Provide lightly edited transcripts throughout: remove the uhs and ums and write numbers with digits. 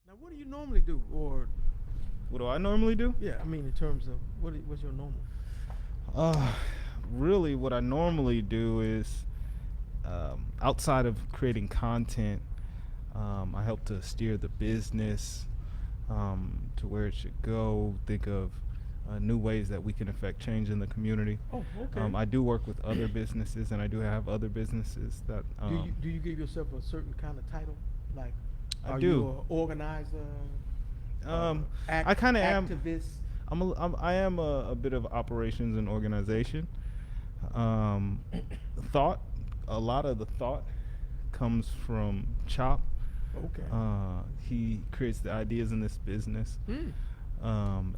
Now, what do you normally do? Or, What do I normally do? yeah, I mean, in terms of what's your normal? Uh, Really, what I normally do is outside of creating content, I help to steer the business to where it should go. Think of new ways that we can affect change in the community. Oh, okay. I do work with other businesses, and I do have other businesses that Do you give yourself a certain kind of title? Like, I are you do. an organizer, I kind of am. activist? I am a bit of operations and organization. Um, thought. A lot of the thought comes from Chop. Okay. He creates the ideas in this business. Mm.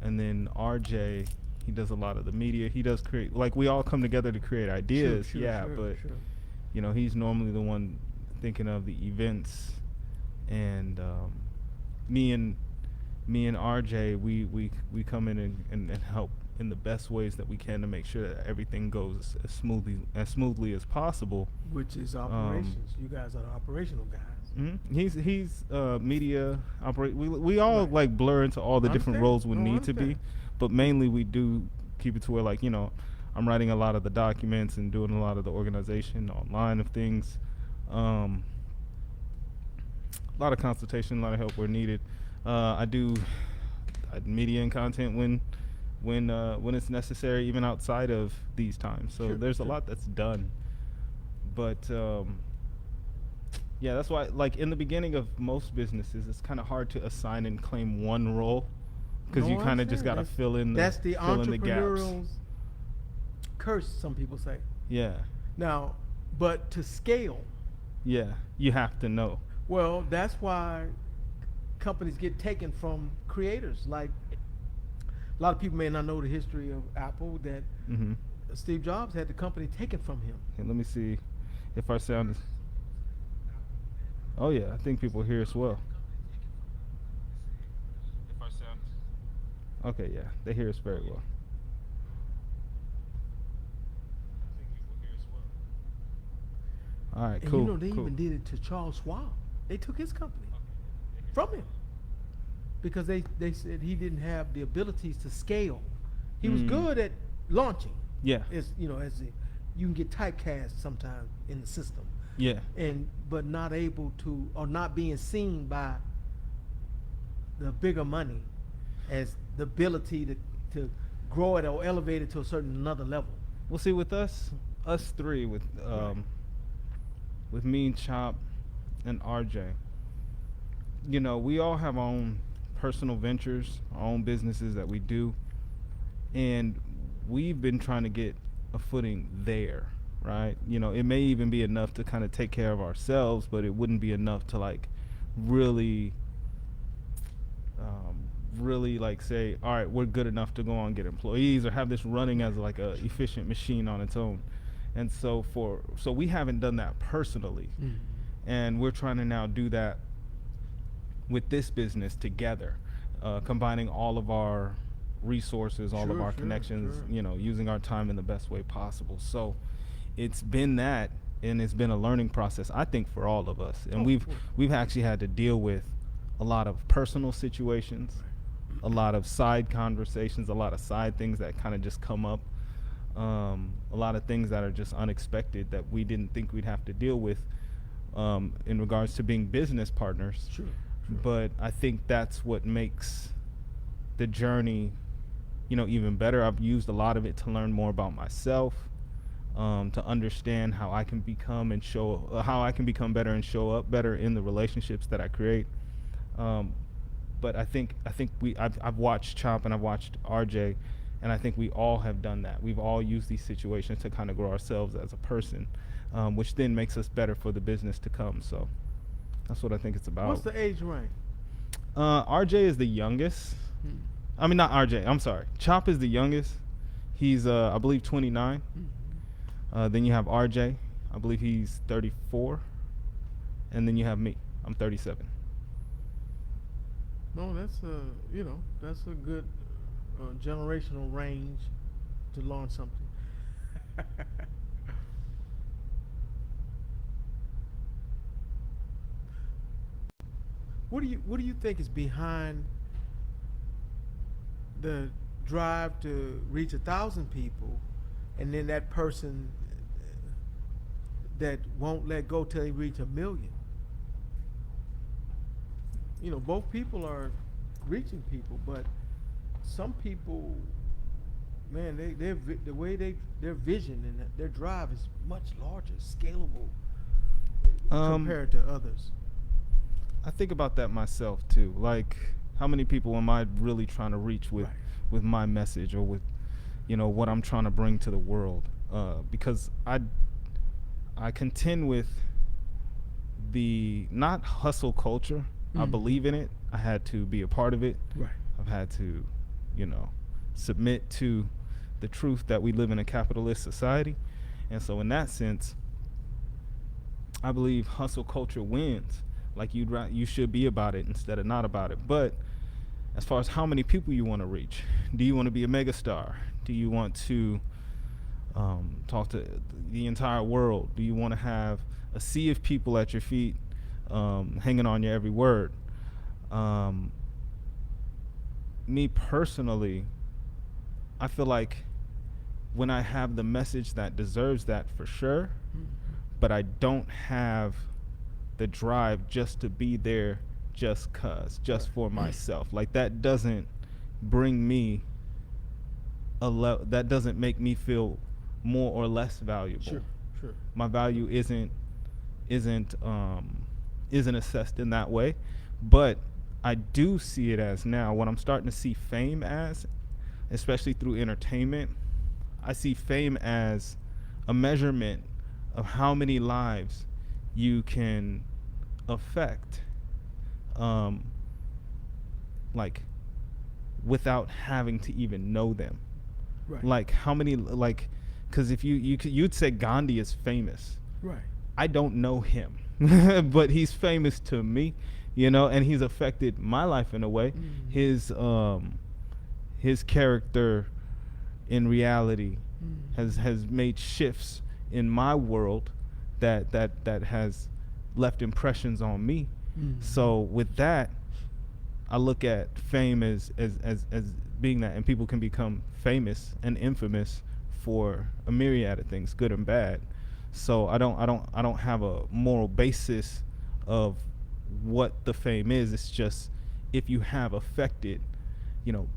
And then RJ, he does a lot of the media. He does create, like, we all come together to create ideas. Yeah, but Sure. he's normally the one thinking of the events, and me and RJ, we come in and help in the best ways that we can to make sure that everything goes as smoothly as possible. Which is operations. You guys are the operational guys. He's media operate. We all Right. like blur into all the I different understand. roles we No, I need to be, understand. but mainly we do keep it to where, like, I'm writing a lot of the documents and doing a lot of the organization online of things. A lot of consultation, a lot of help where needed. I do media and content when it's necessary, even outside of these times. So Sure, there's a sure. lot that's done, but yeah, that's why, like, in the beginning of most businesses, it's kind of hard to assign and claim one role because No, you I kind of just understand. got to That's the fill in the gaps. entrepreneurial's curse, some people say. Yeah, Now, but to scale, yeah, you have to know. well, that's why companies get taken from creators. Like, a lot of people may not know the history of Apple, that Mm-hmm. Steve Jobs had the company taken from him. And let me see if our sound is. Oh yeah, I think people hear us well. Okay, yeah, they hear us very well. All right, And cool. they cool. even did it to Charles Schwab. They took his company from him because they said he didn't have the abilities to scale. He was good at launching. Yeah. You can get typecast sometimes in the system, Yeah. but not able to, or not being seen by the bigger money as the ability to grow it or elevate it to a certain another level. Well, see, with us three, with me and Chop and RJ, we all have our own personal ventures, our own businesses that we do, and we've been trying to get a footing there, right? It may even be enough to kind of take care of ourselves, but it wouldn't be enough to, like, really really, like, say, all right, we're good enough to go on and get employees or have this running as like a efficient machine on its own. And so we haven't done that personally, Mm. and we're trying to now do that with this business together, combining all of our resources, all of Sure, our sure, connections, sure. using our time in the best way possible. So it's been that, and it's been a learning process, I think, for all of us. And Oh, we've of course. we've actually had to deal with a lot of personal situations, a lot of side conversations, a lot of side things that kind of just come up, a lot of things that are just unexpected that we didn't think we'd have to deal with, in regards to being business partners. Sure. But I think that's what makes the journey, even better. I've used a lot of it to learn more about myself, to understand how I can how I can become better and show up better in the relationships that I create. But I think I've watched Chop and I've watched RJ, and I think we all have done that. We've all used these situations to kind of grow ourselves as a person, which then makes us better for the business to come. So that's what I think it's about. What's the age range? RJ is the youngest. Hmm. I mean, not RJ. I'm sorry. Chop is the youngest. He's I believe 29. Then you have RJ. I believe he's 34, and then you have me. I'm 37. No, that's a good generational range to launch something. What do you think is behind the drive to reach 1,000 people, and then that person that won't let go till they reach 1,000,000? You know, both people are reaching people, but some people, man, the way their vision and their drive is much larger, scalable compared to others. I think about that myself too. Like, how many people am I really trying to reach with, Right. with my message, or with, what I'm trying to bring to the world? Because I contend with the not hustle culture. I believe in it. I had to be a part of it. Right. I've had to, submit to the truth that we live in a capitalist society. And so in that sense, I believe hustle culture wins. Like, you should be about it instead of not about it. But as far as how many people you want to reach, do you want to be a megastar? Do you want to talk to the entire world? Do you want to have a sea of people at your feet, hanging on your every word? Me personally, I feel like when I have the message that deserves that, for sure, but I don't have the drive just to be there just for myself. Like, that doesn't bring me that doesn't make me feel more or less valuable. Sure. My value isn't assessed in that way. But I do see it as, now what I'm starting to see fame as, especially through entertainment, I see fame as a measurement of how many lives you can affect, like, without having to even know them. Right. Like, how many, like, because if you'd say Gandhi is famous. Right. I don't know him, but he's famous to me, and he's affected my life in a way. His character in reality has made shifts in my world that has left impressions on me. So with that, I look at fame as being that, and people can become famous and infamous for a myriad of things, good and bad. So I don't have a moral basis of what the fame is. It's just, if you have affected,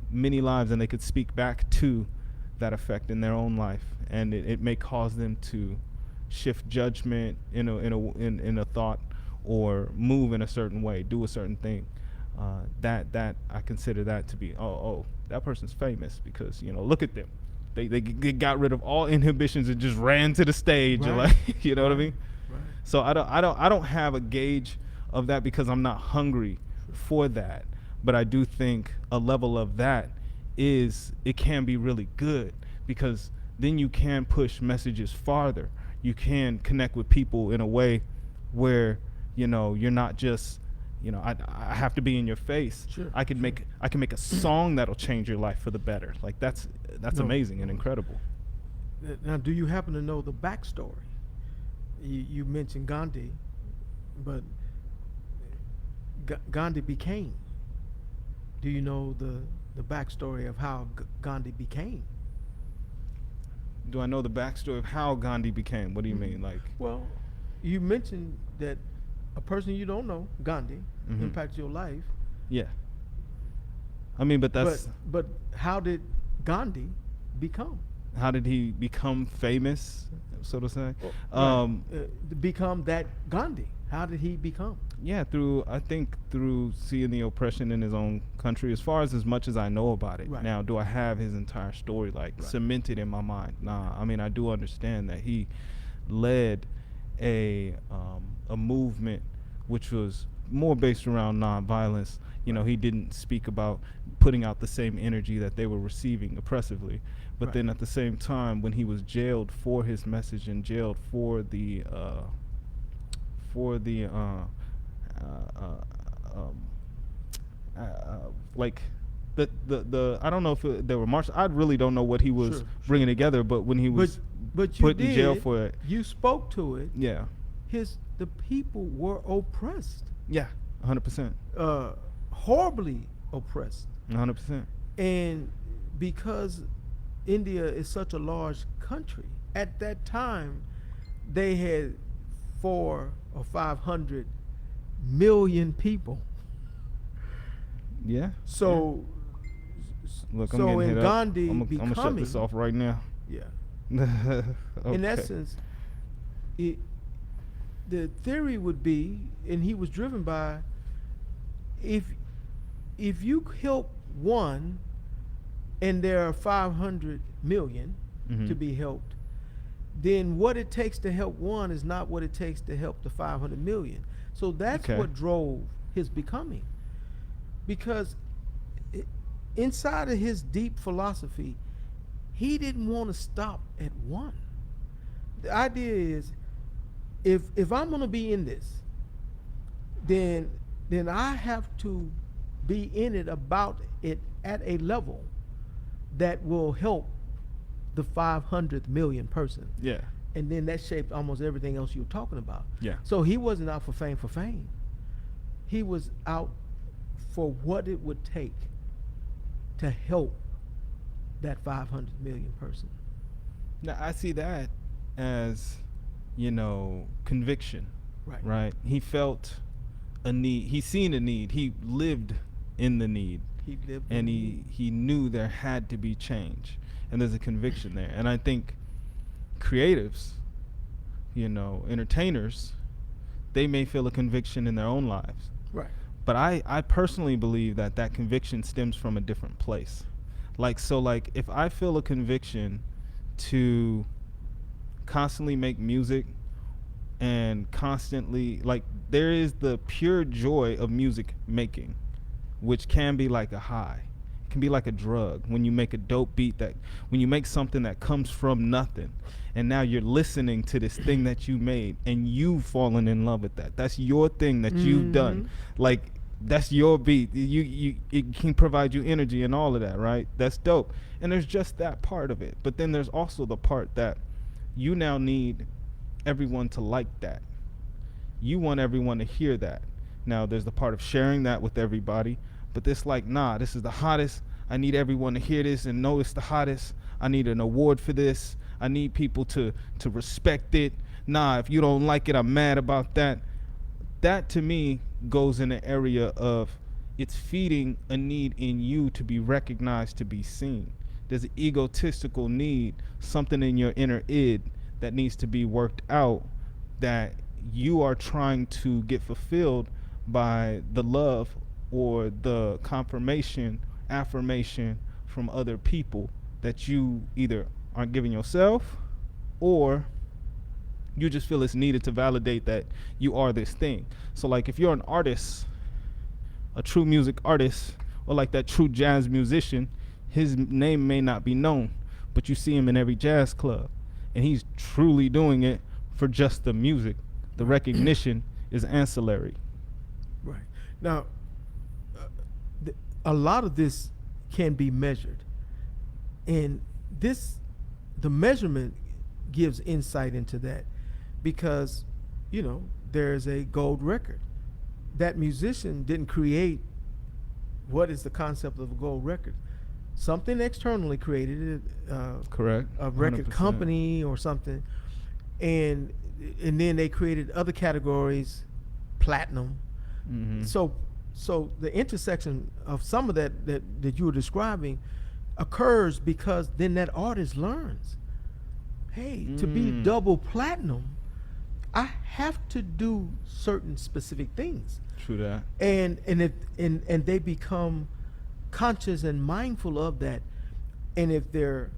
many lives, and they could speak back to that effect in their own life, and it may cause them to shift judgment in a thought, or move in a certain way, do a certain thing. That I consider that to be, that person's famous because, look at them. They got rid of all inhibitions and just ran to the stage. Right. Like, you know what I mean? Right. So I don't have a gauge of that, because I'm not hungry for that. But I do think a level of that it can be really good, because then you can push messages farther. You can connect with people in a way where, you're not just, I have to be in your face. Sure. I can make a song that'll change your life for the better. Like, that's amazing and incredible. Now, do you happen to know the backstory? You mentioned Gandhi, but Gandhi became. Do you know the backstory of how Gandhi became? Do I know the backstory of how Gandhi became? What do you mean? Like, Well, you mentioned that a person you don't know, Gandhi, impacted your life. yeah. I mean, but that's But how did Gandhi become? how did he become famous, so to say? Become that Gandhi. How did he become? Yeah, I think through seeing the oppression in his own country, as much as I know about it. Right. Now, do I have his entire story cemented in my mind? Nah. I mean, I do understand that he led a movement which was more based around nonviolence. He didn't speak about putting out the same energy that they were receiving oppressively. But then at the same time, when he was jailed for his message and jailed for the like the I don't know if there were marches. I really don't know what he was bringing together, but when he was but you put in jail did, for it, you spoke to it. yeah, The people were oppressed. yeah, 100%. horribly oppressed. 100%. And because India is such a large country, at that time they had 400 or 500 million people. Yeah. So, Look, I'm so getting in hit Gandhi up. I'm gonna shut this becoming, off right now. yeah, Okay. in essence, it, the theory would be, and he was driven by, if you help one, and there are 500 million Mhm. to be helped, then what it takes to help one is not what it takes to help the 500 million. So that's Okay. what drove his becoming, because inside of his deep philosophy, he didn't want to stop at one. The idea is, if I'm going to be in this, then I have to be in it about it at a level that will help the 500 million person. Yeah. And then that shaped almost everything else you were talking about. Yeah. So he wasn't out for fame. He was out for what it would take to help that 500 million person. Now I see that as, conviction. Right. Right. He felt a need. He seen a need. He lived in the need. He lived And in he knew there had to be change, and there's a conviction there. And I think creatives, entertainers, they may feel a conviction in their own lives, right. but I personally believe that conviction stems from a different place. Like if I feel a conviction to constantly make music, and constantly, like, there is the pure joy of music making, which can be like a high. It can be like a drug when you make a dope beat, when you make something that comes from nothing, and now you're listening to this thing that you made, and you've fallen in love with that. That's your thing that you've done. Like, that's your beat. It can provide you energy and all of that, right? That's dope. And there's just that part of it. But then there's also the part that you now need everyone to like that. You want everyone to hear that. Now there's the part of sharing that with everybody, but this, like, nah, this is the hottest. I need everyone to hear this and know it's the hottest. I need an award for this. I need people to respect it. Nah, if you don't like it, I'm mad about that. That to me goes in the area of, it's feeding a need in you to be recognized, to be seen. There's an egotistical need, something in your inner id that needs to be worked out, that you are trying to get fulfilled by the love or the confirmation, affirmation from other people that you either aren't giving yourself, or you just feel it's needed to validate that you are this thing. So like, if you're an artist, a true music artist, or like that true jazz musician, his name may not be known, but you see him in every jazz club, and he's truly doing it for just the music. The recognition is ancillary. Right. Now, a lot of this can be measured, and the measurement gives insight into that, because there's a gold record. That musician didn't create what is the concept of a gold record. Something externally created it. Correct. A record 100%. company or something, and then they created other categories, platinum. Mm-hmm. So the intersection of some of that you were describing occurs because then that artist learns, hey, to be double platinum, I have to do certain specific things. True that. And they become conscious and mindful of that. And if they're,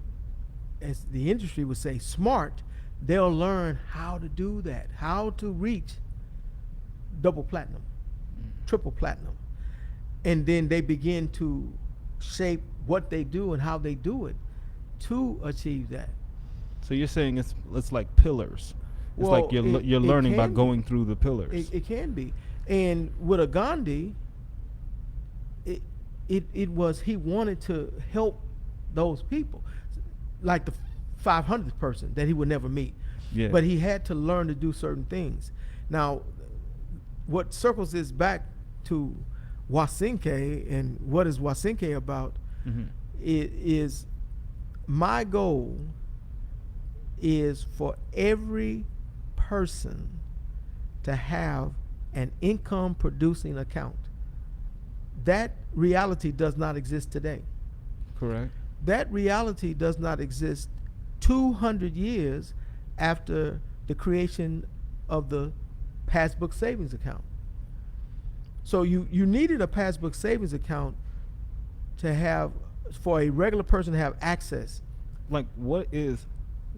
as the industry would say, smart, they'll learn how to do that, how to reach double platinum, triple platinum. And then they begin to shape what they do and how they do it to achieve that. So you're saying it's like pillars. It's Well, like you're learning by can going be. through the pillars. It can be. And with a Gandhi, it was, he wanted to help those people, like the 500th person that he would never meet. Yeah. But he had to learn to do certain things. Now, what circles this back to Wacinque and what is Wacinque about, Mm-hmm. it is my goal is for every person to have an income producing account. That reality does not exist today. Correct. That reality does not exist 200 years after the creation of the passbook savings account. So you needed a passbook savings account to have, for a regular person to have access. Like, what is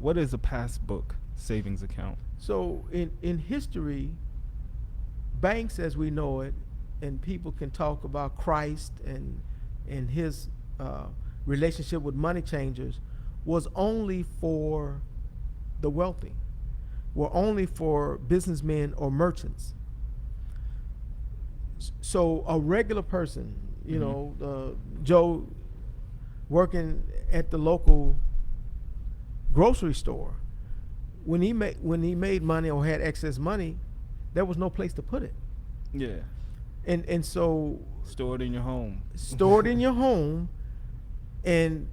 a passbook savings account? So in history, banks as we know it, and people can talk about Christ and his relationship with money changers, was only for the wealthy, were only for businessmen or merchants. So a regular person, you know, Joe working at the local grocery store, when he made money or had excess money, there was no place to put it. Yeah. And so Stored in your home. stored in your home, and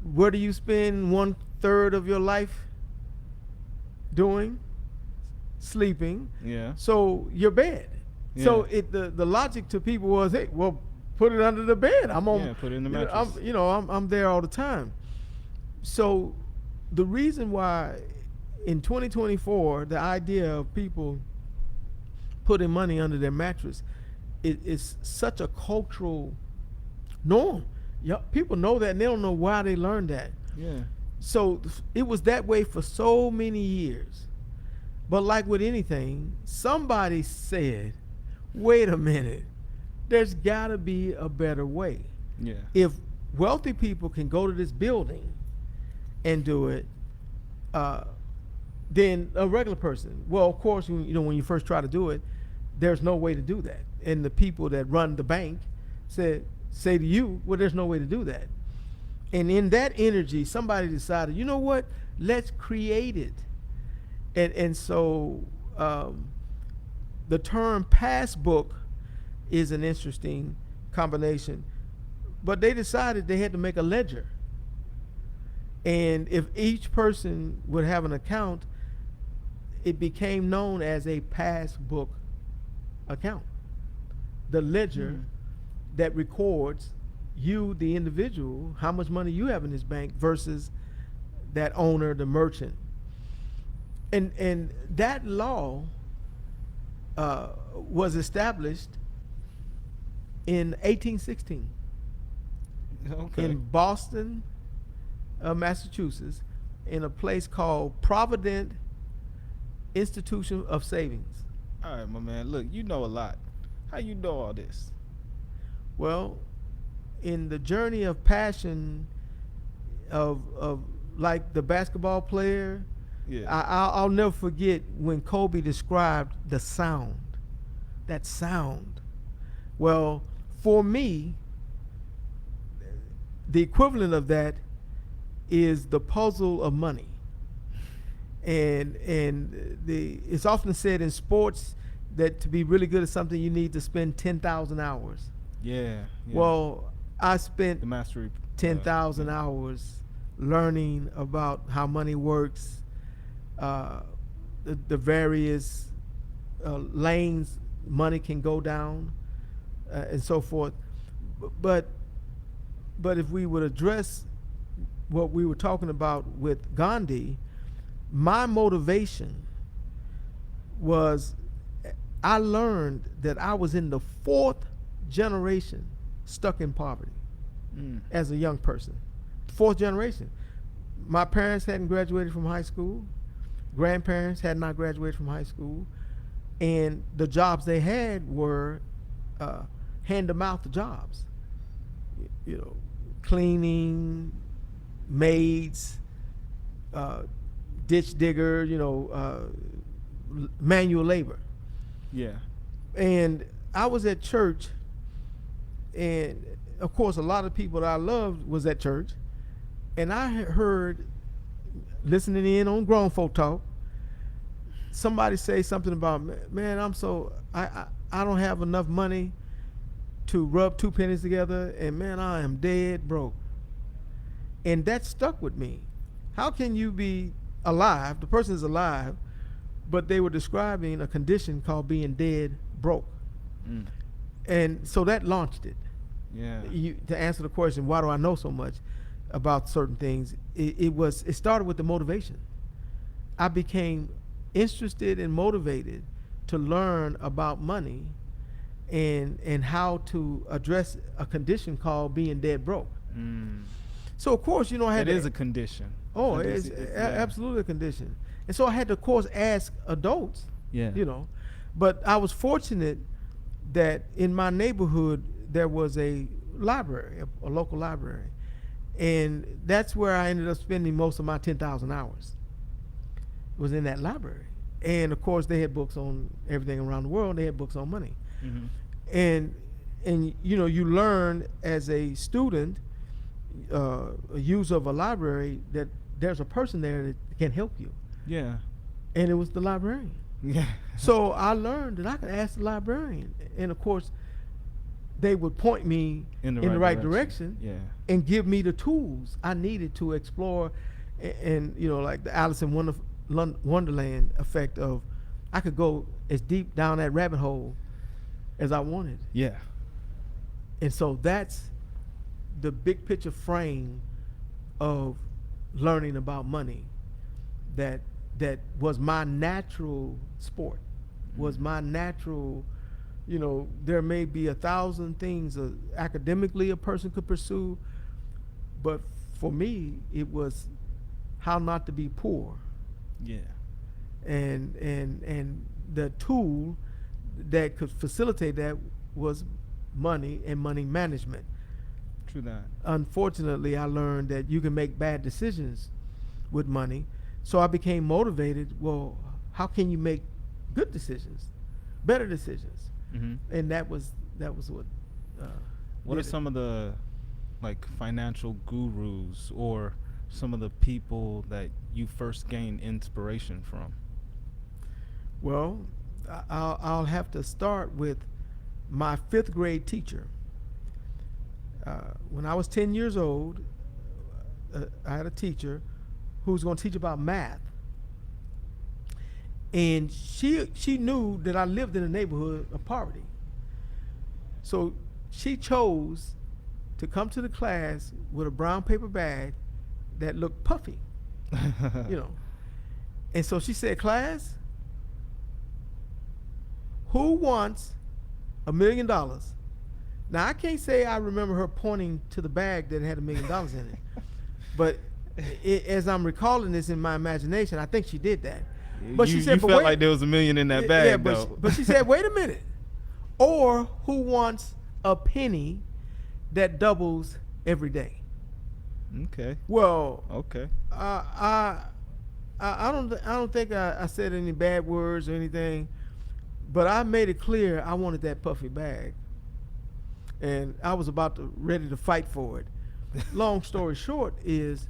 where do you spend 1/3 of your life doing? Sleeping. Yeah. So your bed. So Yeah. the logic to people was, hey, well, put it under the bed. I'm on. Yeah, put it in the you know, mattress. I'm there all the time. So the reason why in 2024 the idea of people putting money under their mattress is such a cultural norm. People know that, and they don't know why they learned that. Yeah. So it was that way for so many years. But like with anything, somebody said, wait a minute, there's got to be a better way. Yeah. If wealthy people can go to this building and do it, then a regular person, well, of course, when you first try to do it, there's no way to do that. And the people that run the bank say to you, well, there's no way to do that. And in that energy, somebody decided, you know what, let's create it. And so the term passbook is an interesting combination, but they decided they had to make a ledger. And if each person would have an account, it became known as a passbook account. The ledger that records you, the individual, how much money you have in this bank versus that owner, the merchant. And that law was established in 1816 Okay. in Boston, Massachusetts, in a place called Provident Institution of Savings. All right, my man. Look, you know a lot. How you know all this? Well, in the journey of passion of like the basketball player, Yeah. I'll never forget when Kobe described the sound, that sound. Well, for me, the equivalent of that is the puzzle of money. And it's often said in sports that to be really good at something, you need to spend 10,000 hours. Yeah. Well, I spent the mastery. 10,000 yeah. hours learning about how money works, the various lanes money can go down, and so forth. But if we would address what we were talking about with Gandhi, my motivation was I learned that I was in the 4th generation stuck in poverty as a young person. 4th generation. My parents hadn't graduated from high school. Grandparents had not graduated from high school. And the jobs they had were hand-to-mouth jobs. You know, cleaning, maids, ditch digger, manual labor. Yeah. And I was at church, and of course a lot of people that I loved was at church, and I had heard, listening in on grown folk talk, somebody say something about, man, I don't have enough money to rub two pennies together, and man, I am dead broke. And that stuck with me. How can you be alive? The person is alive, but they were describing a condition called being dead broke. Mm. And so that launched it. Yeah. To answer the question, why do I know so much about certain things? It started with the motivation. I became interested and motivated to learn about money and how to address a condition called being dead broke. Mm. So of course, I had It is a condition. Oh, It's- it's it's- absolutely a condition. And so I had to, of course, ask adults, Yeah. But I was fortunate that in my neighborhood there was a library, a local library. And that's where I ended up spending most of my 10,000 hours, was in that library. And of course, they had books on everything around the world. They had books on money. Mhm. And you learn as a student, a user of a library, that there's a person there that can help you. Yeah. And it was the librarian. Yeah. So I learned that I could ask the librarian, and of course, they would point me in the right direction Yeah. and give me the tools I needed to explore, and like the Alice in Wonderland effect of, I could go as deep down that rabbit hole as I wanted. Yeah. And so that's the big picture frame of learning about money. That was my natural sport, was my natural, there may be 1,000 things academically a person could pursue, but for me, it was how not to be poor. Yeah. And the tool that could facilitate that was money and money management. True that. Unfortunately, I learned that you can make bad decisions with money. So I became motivated. Well, how can you make good decisions, better decisions? Mm-hmm. And that was what. What are some of the financial gurus or some of the people that you first gained inspiration from? Well, I'll have to start with my 5th grade teacher. When I was 10 years old, I had a teacher who was going to teach about math. And she knew that I lived in a neighborhood of poverty. So she chose to come to the class with a brown paper bag that looked puffy, And so she said, "Class, who wants $1 million?" Now, I can't say I remember her pointing to the bag that had $1 million in it, but as I'm recalling this in my imagination, I think she did that. But she said, you felt like there was $1 million in that bag, yeah, though. but she said, "Wait a minute. Or who wants a penny that doubles every day?" Okay. Well, Okay. I don't think I said any bad words or anything, but I made it clear I wanted that puffy bag, and I was ready to fight for it. Long story short is,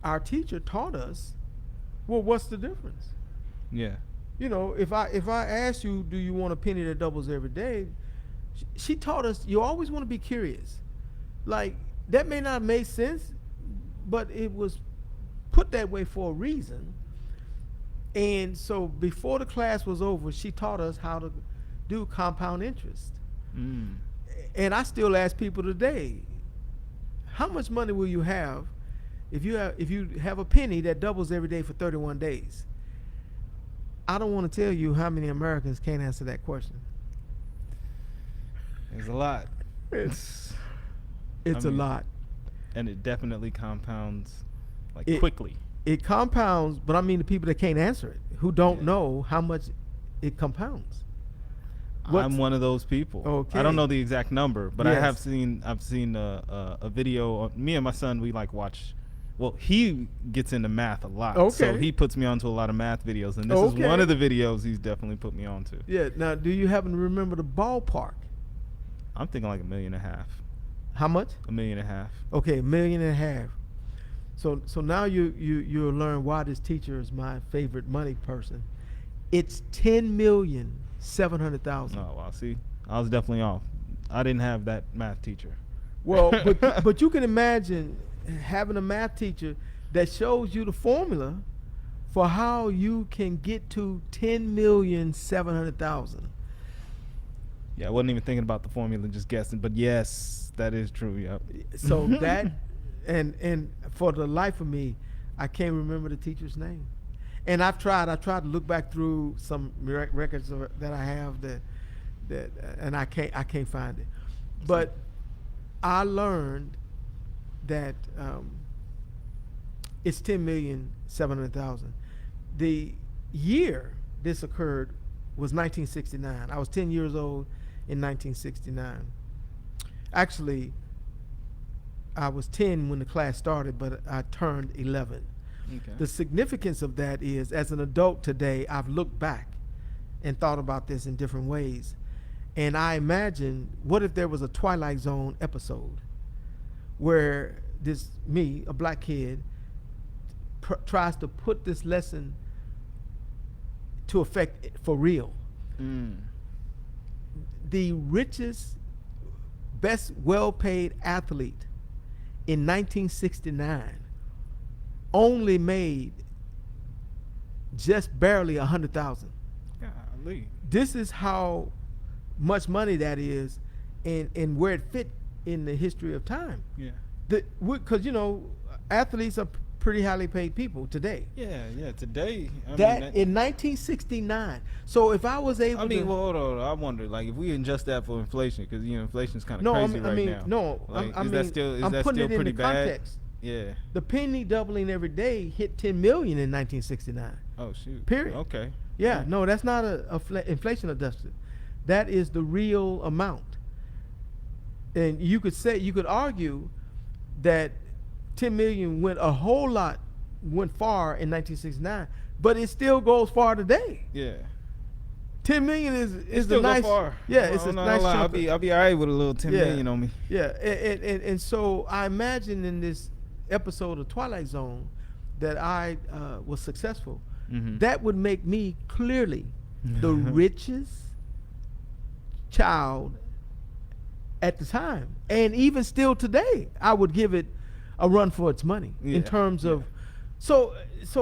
our teacher taught us, well, what's the difference? Yeah. If I ask you, do you want a penny that doubles every day? She taught us you always want to be curious. Like, that may not make sense, but it was put that way for a reason. And so before the class was over, she taught us how to do compound interest. Mm. And I still ask people today, how much money will you have if you have a penny that doubles every day for 31 days? I don't want to tell you how many Americans can't answer that question. There's a lot. It's I a mean, lot. And it definitely compounds It- quickly. It compounds, but I mean the people that can't answer it, who don't know how much it compounds. I'm one of those people. Okay. I don't know the exact number, but Yes. I've seen a video. Me and my son, we watch. Well, he gets into math a lot, so Okay. he puts me onto a lot of math videos, and this is Okay. one of the videos he's definitely put me onto. Yeah. Now, do you happen to remember the ballpark? I'm thinking like $1.5 million. How much? $1.5 million. Okay, $1.5 million. So now you'll learn why this teacher is my favorite money person. It's 10,700,000. Oh, wow. See, I was definitely off. I didn't have that math teacher. Well, but you can imagine having a math teacher that shows you the formula for how you can get to 10,700,000. Yeah, I wasn't even thinking about the formula, just guessing. But yes, that is true. Yep. So that, and for the life of me, I can't remember the teacher's name. And I tried to look back through some records that I have and I can't find it. But I learned that it's 10,700,000. The year this occurred was 1969. I was 10 years old in 1969. Actually, I was 10 when the class started, but I turned 11. Okay. The significance of that is, as an adult today, I've looked back and thought about this in different ways. And I imagine, what if there was a Twilight Zone episode where a black kid, tries to put this lesson to effect for real. The richest, best well-paid athlete in 1969 only made just barely 100,000. Golly. This is how much money that is, and where it fit in the history of time. Yeah. Because athletes are pretty highly paid people today. Yeah. Today, In 1969. So if I was able to, well, hold on. I wonder, like, if we adjust that for inflation, because inflation's kind of no, crazy right now. no, Like, I'm that still putting it pretty in the bad? context. Yeah. The penny doubling every day hit 10 million in 1969. Oh shoot. Period. Okay. Yeah, no, that's not a inflation adjusted. That is the real amount. And you could argue that 10 million went far in 1969, but it still goes far today. Yeah. 10 million is Still the nice. go far. Yeah, it's a nice chunk. I'll be all right with a little 10 million on me. Yeah, and so I imagine in this episode of Twilight Zone that I was successful. Mm-hmm. That would make me clearly the richest child at the time, and even still today, I would give it a run for its money in terms of. So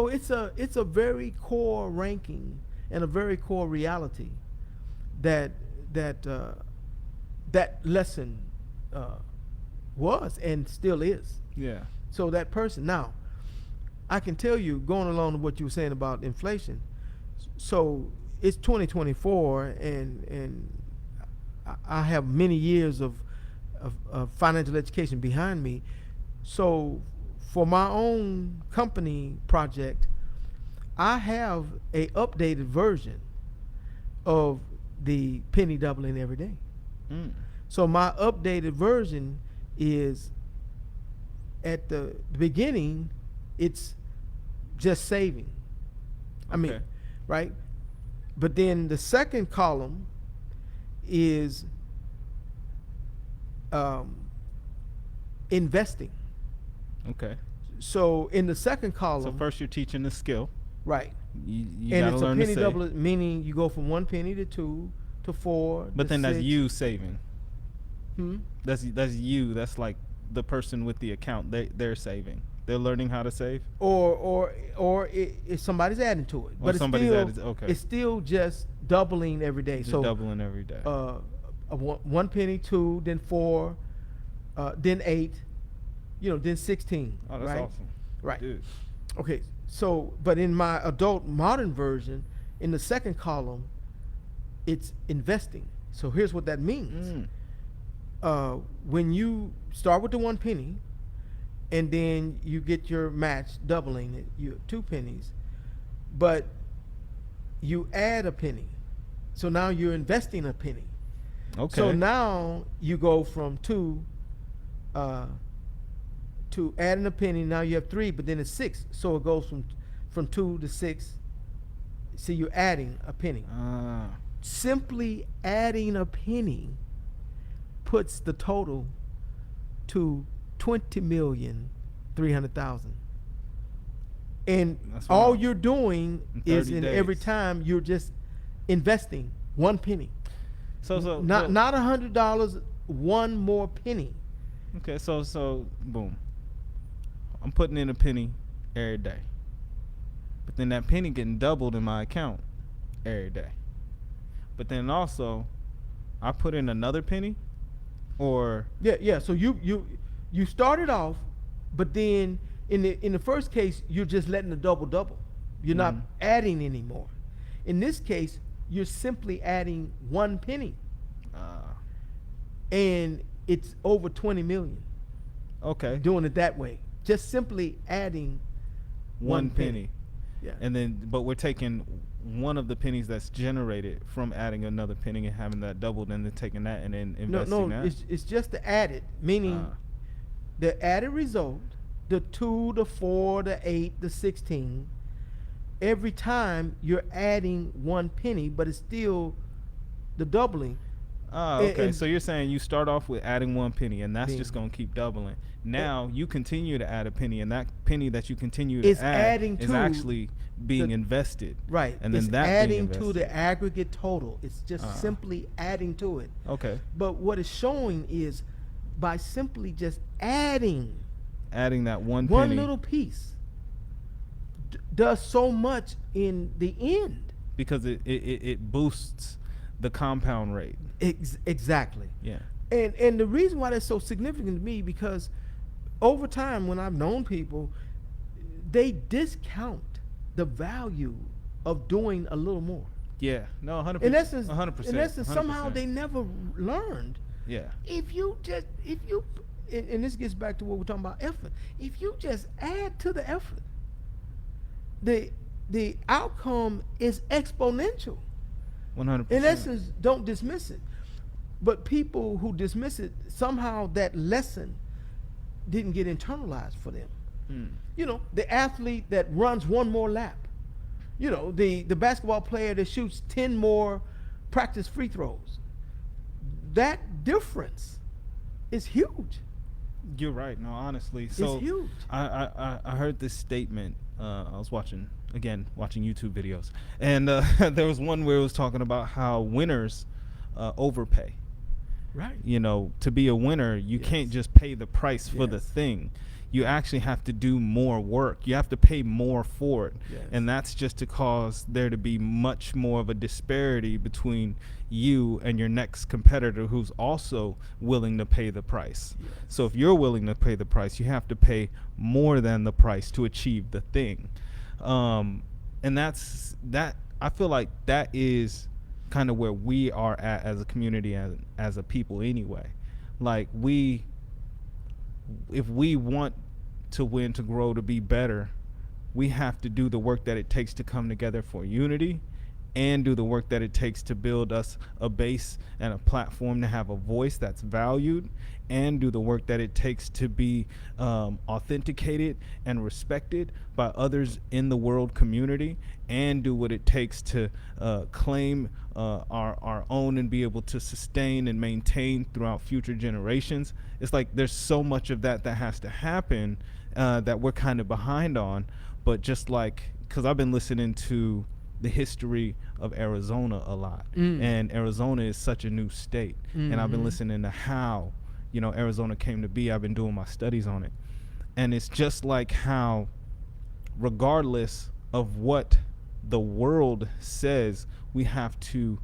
it's a very core ranking and a very core reality that lesson was and still is. Yeah. So that person, now, I can tell you, going along with what you were saying about inflation, so it's 2024, and I have many years of financial education behind me. So for my own company project, I have a updated version of the penny doubling every day. So my updated version is, at the beginning, it's just saving. I mean, right? But then the second column is investing. Okay. So in the second column, So first you're teaching the skill. right? You And gotta it's a learn to penny save. double, meaning you go from 1 penny to 2 to 4. But to then that's 6. you saving. Hmm? That's you. That's like the person with the account. They're saving. They're learning how to save. Or if somebody's adding to it, Or but somebody's it's still, added- okay. it's still just doubling every day. Just So doubling every day. a 1 penny, 2, then 4, then 8, then 16. Oh, that's right? awesome. Right. Dude. Okay. So, but in my adult modern version, in the second column, it's investing. So here's what that means. When you start with the 1 penny, and then you get your match doubling it, you 2 pennies, but you add a penny. So now you're investing a penny. Okay. So now you go from 2 to adding a penny. Now you have 3, but then it's 6. So it goes from 2 to 6. So you're adding a penny. Simply adding a penny puts the total to 20,300,000. And That's all wild. you're doing In is 30 in every days. time you're just investing one penny. Not So $100, one more penny. okay, so boom. I'm putting in a penny every day. But then that penny getting doubled in my account every day. But then also I put in another penny or Yeah, yeah. So you started off, but then in the first case you're just letting the double. You're not Mhm. adding anymore. In this case, you're simply adding one penny, uh and it's over 20 million. okay, Doing it that way, just simply adding one one penny. penny. Yeah. And then but we're taking one of the pennies that's generated from adding another penny and having that doubled and then taking that and then No, investing no, that. it's just the added, meaning Uh, the added result, the 2, the 4, the 8, the 16. Every time you're adding one penny, but it's still the doubling. Okay. And So you're saying you start off with adding one penny, and that's just being going to keep doubling. it Now you continue to add a penny, and that penny that you continue to is add adding is to actually being the invested. right. And It's then that being adding to invested. the aggregate total. It's just Uh, simply adding to it. okay. But what it's showing is by simply just adding Adding that one one penny little piece does so much in the end. because it boosts the compound rate. Exactly. Yeah. And the reason why that's so significant to me, because over time when I've known people, they discount the value of doing a little more. Yeah. No, 100%. In essence, 100%. in essence, somehow 100%. they never learned. Yeah. If you and this gets back to what we're talking about, effort. If you just add to the effort, the outcome is exponential. 100%. In essence, don't dismiss it. But people who dismiss it, somehow that lesson didn't get internalized for them. Hmm. You know, the athlete that runs one more lap. You know, the basketball player that shoots 10 more practice free throws. That difference is huge. You're right. No, honestly. So It's huge. I heard this statement. I was watching YouTube videos, and there was one where it was talking about how winners overpay. Right. You know, to be a winner, you Yes. can't just pay the price for the Yes. thing. You actually have to do more work. You have to pay more for it. Yes. And that's just to cause there to be much more of a disparity between you and your next competitor who's also willing to pay the price. Yes. So if you're willing to pay the price, you have to pay more than the price to achieve the thing. And that's that. I feel like that is kind of where we are at as a community, as a people anyway. Like if we want to win, to grow, to be better, we have to do the work that it takes to come together for unity, and do the work that it takes to build us a base and a platform to have a voice that's valued, and do the work that it takes to be authenticated and respected by others in the world community, and do what it takes to claim our own and be able to sustain and maintain throughout future generations. It's like there's so much of that has to happen that we're kind of behind on. But just like, because I've been listening to the history of Arizona a lot, and Arizona is such a new state, and I've been listening to how, you know, Arizona came to be. I've been doing my studies on it, and it's just like how, regardless of what the world says, we have to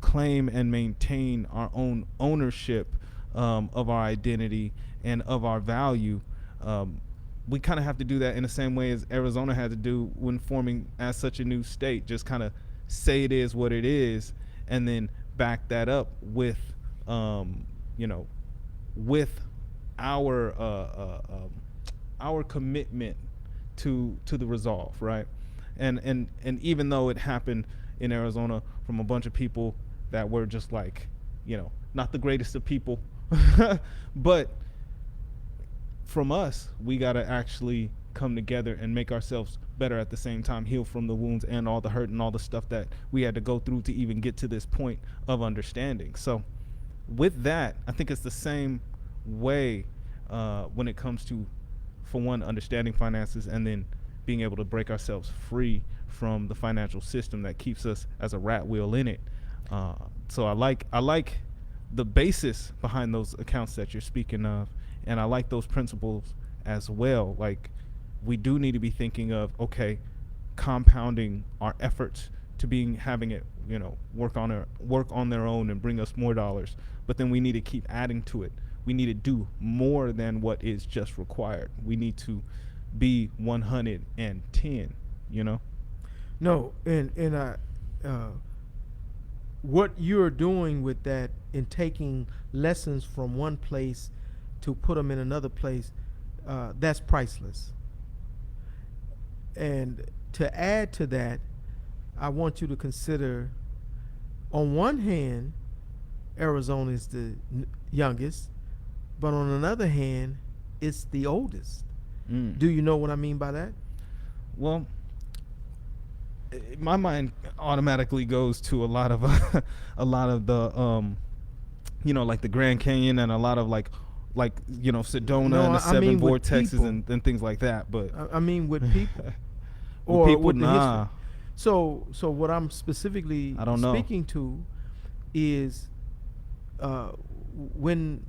claim and maintain our own ownership of our identity and of our value. We kind of have to do that in the same way as Arizona had to do when forming as such a new state. Just kind of say it is what it is, and then back that up with, you know, with our commitment to the resolve, right? And even though it happened in Arizona from a bunch of people that were just like, you know, not the greatest of people, but from us, we got to actually come together and make ourselves better at the same time, heal from the wounds and all the hurt and all the stuff that we had to go through to even get to this point of understanding. So with that, I think it's the same way when it comes to, for one, understanding finances, and then being able to break ourselves free from the financial system that keeps us as a rat wheel in it. So I like the basis behind those accounts that you're speaking of, and I like those principles as well. Like, we do need to be thinking of, okay, compounding our efforts to being having it, work on their own and bring us more dollars, but then we need to keep adding to it. We need to do more than what is just required. We need to be 110, No, and what you're doing with that in taking lessons from one place to put them in another place, that's priceless. And to add to that, I want you to consider, on one hand, Arizona is the youngest, but on another hand, it's the oldest. Do you know what I mean by that? Well, my mind automatically goes to a lot of the like the Grand Canyon, and a lot of like Sedona, No, and the I seven mean with vortexes people. and things like that. But I mean with people, with or people, with the nah. history. So what I'm specifically I don't know. speaking to is when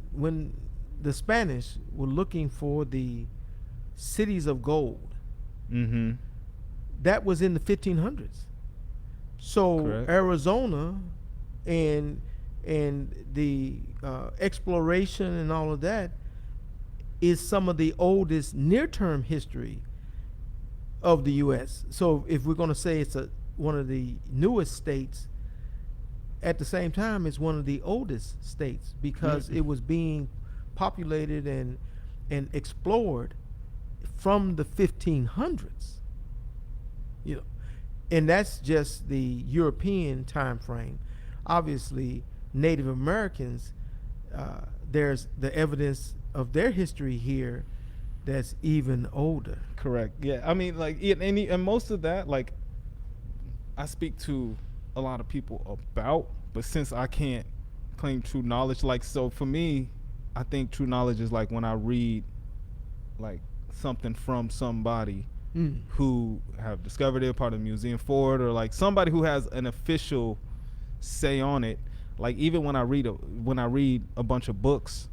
the Spanish were looking for the cities of gold, Mm-hmm. that was in the 1500s. So Correct. Arizona and the exploration and all of that is some of the oldest near-term history of the U.S. So if we're going to say it's one of the newest states, at the same time it's one of the oldest states, because it was being populated and explored from the 1500s. And that's just the European time frame. Obviously, Native Americans, there's the evidence of their history here that's even older. Correct. Yeah. I mean, like, and most of that, like, I speak to a lot of people about, but since I can't claim true knowledge, like, so for me, I think true knowledge is like when I read, like, something from somebody who have discovered it, part of the museum for it, or like somebody who has an official say on it. Like, even when I read a bunch of books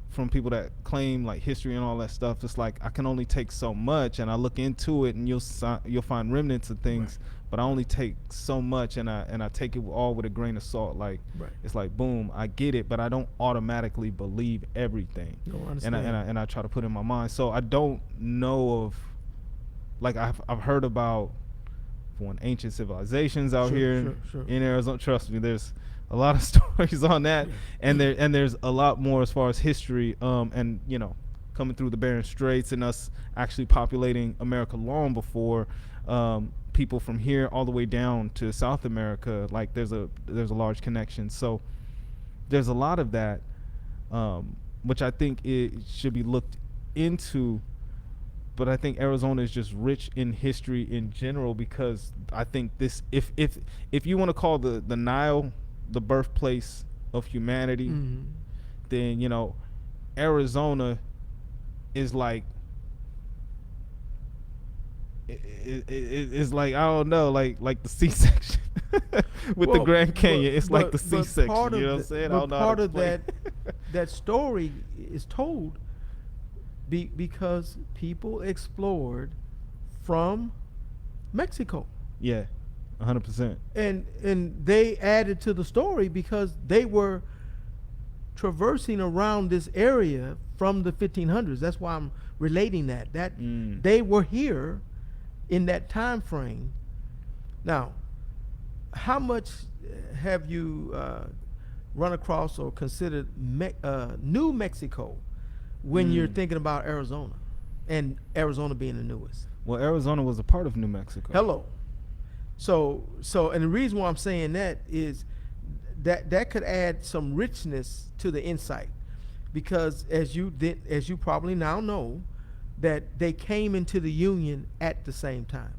from people that claim like history and all that stuff, it's like I can only take so much, and I look into it and you'll find remnants of things, Right. but I only take so much, and I take it all with a grain of salt. Like, Right. it's like, boom, I get it, but I don't automatically believe everything. No, I and understand. I try to put in my mind. So I don't know of, like, I've heard about ancient civilizations out Sure, here sure. in Arizona. Trust me, there's a lot of stories on that, and there's a lot more as far as history, and coming through the Bering Straits and us actually populating America long before people from here all the way down to South America. Like, there's a large connection. So there's a lot of that, which I think it should be looked into. But I think Arizona is just rich in history in general, because I think this, if you want to call the Nile the birthplace of humanity, Mhm. then Arizona is like, it's like, I don't know, like the C-section with the Well, Grand Canyon. It's like the but C-section. part You know of what I'm the- saying? I but don't know how part to of explain. that story is told because people explored from Mexico, Yeah, 100%. and they added to the story because they were traversing around this area from the 1500s. That's why I'm relating that they were here in that time frame. Now, how much have you run across or considered New Mexico when you're thinking about Arizona, and Arizona being the newest? Well, Arizona was a part of New Mexico. Hello. So, and the reason why I'm saying that is that could add some richness to the insight, because as you probably now know, that they came into the Union at the same time.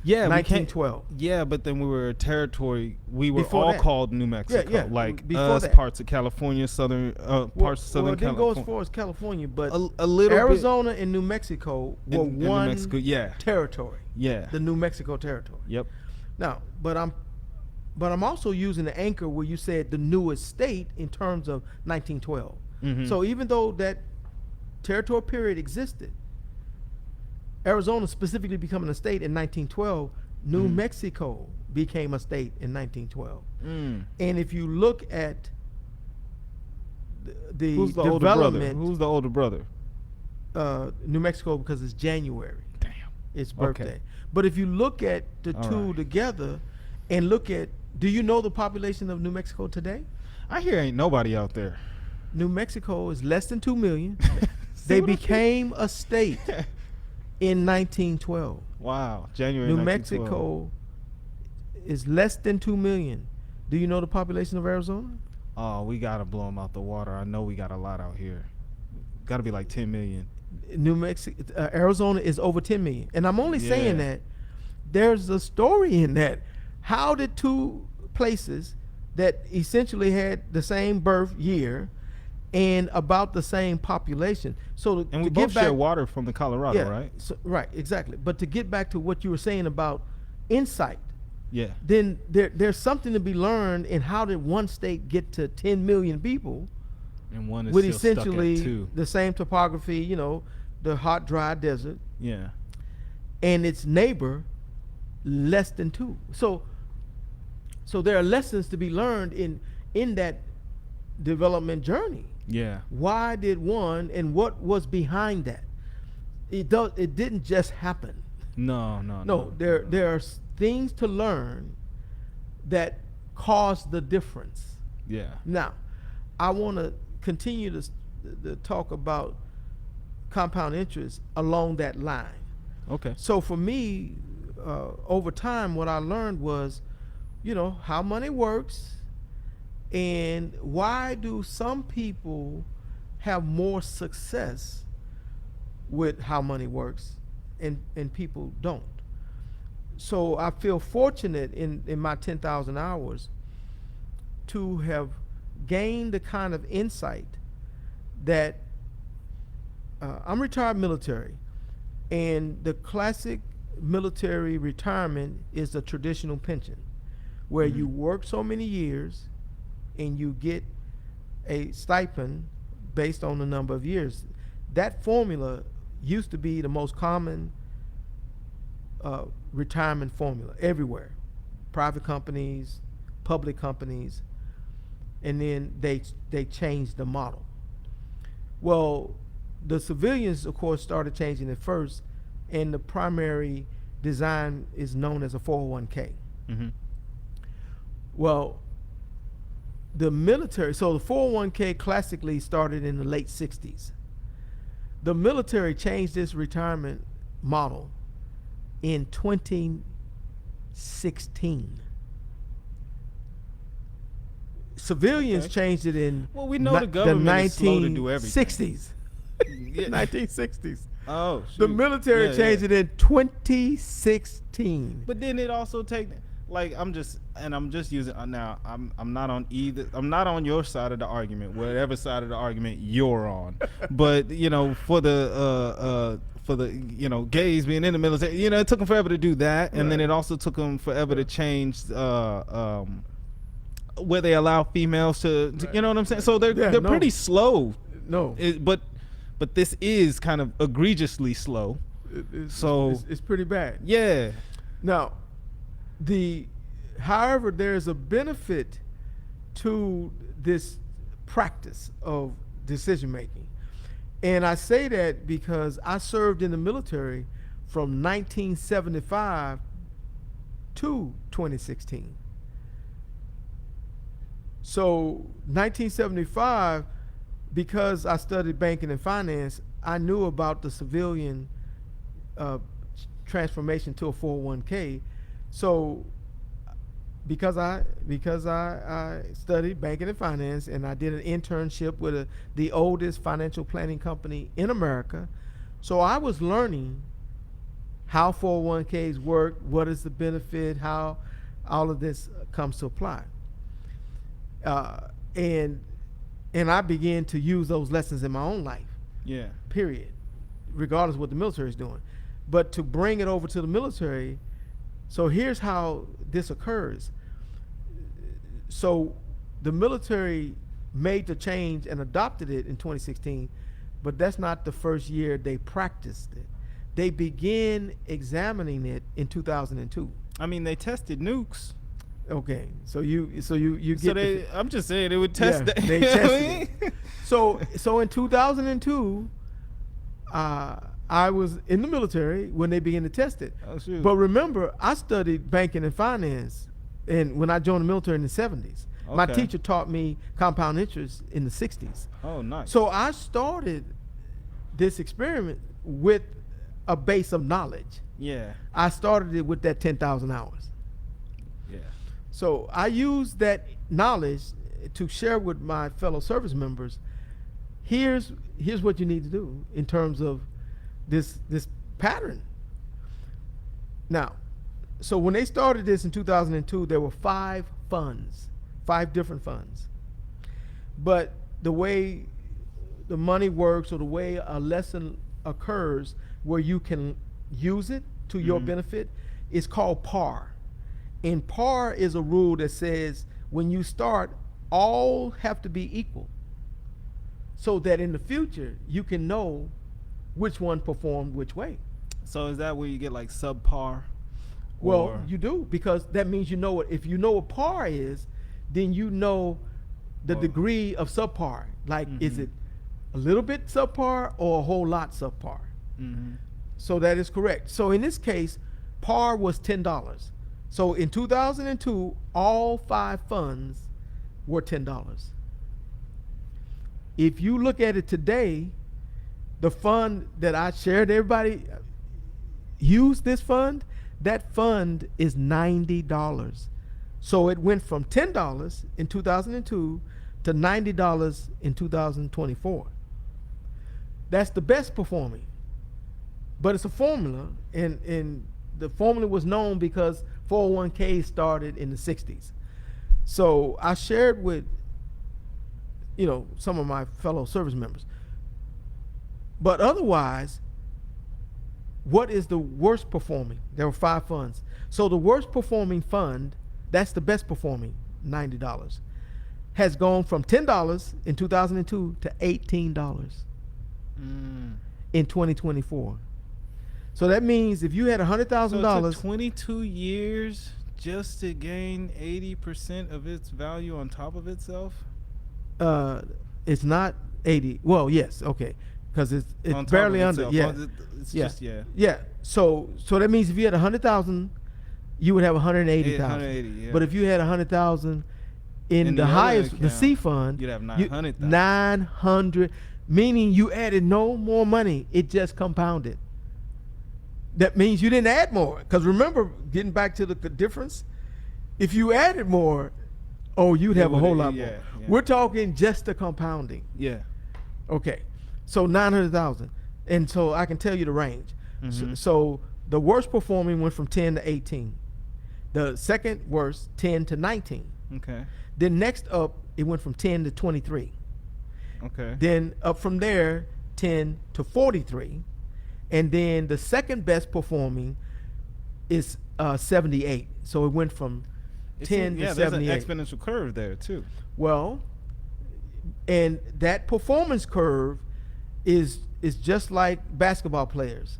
Yeah, we can't. 1912. Yeah, but then we were a territory. We were Before all that. called New Mexico. yeah, Like before us, that. parts of California, southern parts of Well, Southern it didn't go as California. far as California, but A little Arizona and New Mexico bit were in New one Mexico. Yeah, territory. yeah. The New Mexico territory. Yep. Now, but I'm also using the anchor where you said the newest state in terms of 1912. Mhm. So even though that territorial period existed, Arizona specifically becoming a state in 1912, New Mhm. Mexico became a state in 1912. Mm. And if you look at the Who's the older brother? development, Who's the older brother? New Mexico, because it's January, Damn. its Okay. birthday. But if you look at the All two right. together and look at, do you know the population of New Mexico today? I hear ain't nobody out there. New Mexico is less than 2 million. See They what I became a state in 1912. Wow, January. New 1912. Mexico is less than 2 million. Do you know the population of Arizona? Oh, we gotta blow them out the water. I know we got a lot out here. Got to be like 10 million. New Mexico, Arizona is over 10 million. And I'm only saying Yeah. that there's a story in that. How did two places that essentially had the same birth year and about the same population? So And we to both get back, share water from the Colorado, yeah, right? so, right, exactly. But to get back to what you were saying about insight, Yeah. then there's something to be learned in how did one state get to 10 million people And one is with still stuck at essentially 2. the same topography, the hot, dry desert, Yeah. and its neighbor less than 2. So there are lessons to be learned in that development journey. Yeah. Why did one, and what was behind that? It didn't just happen. No. No, there are things to learn that cause the difference. Yeah. Now, I want to continue to talk about compound interest along that line. Okay. So for me, over time, what I learned was, how money works, and why do some people have more success with how money works, and people don't. So I feel fortunate in my 10,000 hours to have gained the kind of insight that I'm retired military, and the classic military retirement is a traditional pension where you work so many years and you get a stipend based on the number of years. That formula used to be the most common retirement formula everywhere, private companies, public companies, and then they changed the model. Well, the civilians, of course, started changing it first, and the primary design is known as a 401k. Mm-hmm. Well, the military, so the 401k classically started in the late 60s. The military changed this retirement model in 2016. Civilians Okay. changed it in Well, we know the government is slow to do everything. 1960s. Yeah. 1960s. Oh, The shoot. military Yeah, changed yeah. it in 2016. But then it also I'm just using now. I'm not on either. I'm not on your side of the argument, whatever side of the argument you're on. But for the gays being in the military, it took them forever to do that, and then Right. it also took them forever to change where they allow females to you know what I'm saying. So they're Yeah, no. pretty slow. No. But this is kind of egregiously slow. It's pretty bad. Yeah. Now, however, there's a benefit to this practice of decision making. And I say that because I served in the military from 1975 to 2016. So 1975, because I studied banking and finance, I knew about the civilian transformation to a 401k. So because I studied banking and finance, and I did an internship with the oldest financial planning company in America, so I was learning how 401ks work, what is the benefit, how all of this comes to apply. And I began to use those lessons in my own life. Yeah. Period. Regardless of what the military is doing. But to bring it over to the military, so here's how this occurs. So the military made the change and adopted it in 2016, but that's not the first year they practiced it. They began examining it in 2002. I mean, they tested nukes. Okay, so you get. So they, I'm just saying, they would test that. They tested it. So in 2002, I was in the military when they began to test it. Oh, shoot. But remember, I studied banking and finance, and when I joined the military in the 70s, my Okay. teacher taught me compound interest in the 60s. Oh, nice. So I started this experiment with a base of knowledge. yeah. I started it with that 10,000 hours. Yeah. So I use that knowledge to share with my fellow service members. Here's what you need to do in terms of this pattern. Now, so when they started this in 2002, there were 5 different funds. But the way the money works, or the way a lesson occurs where you can use it to your benefit, is called PAR. And PAR is a rule that says when you start, all have to be equal, so that in the future you can know which one performed which way. So is that where you get like subpar? Well, Or- you do, because that means you know what. If you know what par is, then you know the Oh. degree of subpar. Like, is it a little bit subpar or a whole lot subpar? Mhm. So that is correct. So in this case, par was $10. So in 2002, all 5 funds were $10. If you look at it today, the fund that I shared, everybody use this fund, that fund is $90. So it went from $10 in 2002 to $90 in 2024. That's the best performing. But it's a formula, and the formula was known because 401k started in the 60s. So I shared with, some of my fellow service members. But otherwise, what is the worst performing? There were 5 funds. So the worst performing fund, that's the best performing, $90, has gone from $10 in 2002 to $18 in 2024. So that means if you had So $100,000, it took 22 years just to gain 80% of its value on top of itself? it's not 80. Well, yes, okay, because it's On top barely of under. itself. Yeah, It's yeah, just, yeah. yeah. So that means if you had 100,000, you would have 180,000. 180, yeah. But if you had 100,000 in In the the other highest, the account, C fund, you'd have you- 900,000. 900, meaning you added no more money. It just compounded. That means you didn't add more. Because remember, getting back to the difference, if you added more, you'd It have a whole would've- lot yeah, more. yeah. We're talking just the compounding. Yeah. Okay, so 900,000, and so I can tell you the range. Mhm. So the worst performing went from 10 to 18. The second worst, 10 to 19. Okay. Then next up, it went from 10 to 23. Okay. Then up from there, 10 to 43, and then the second best performing is 78. So it went from 10 to there's 78. an exponential curve there too. Well, and that performance curve is just like basketball players.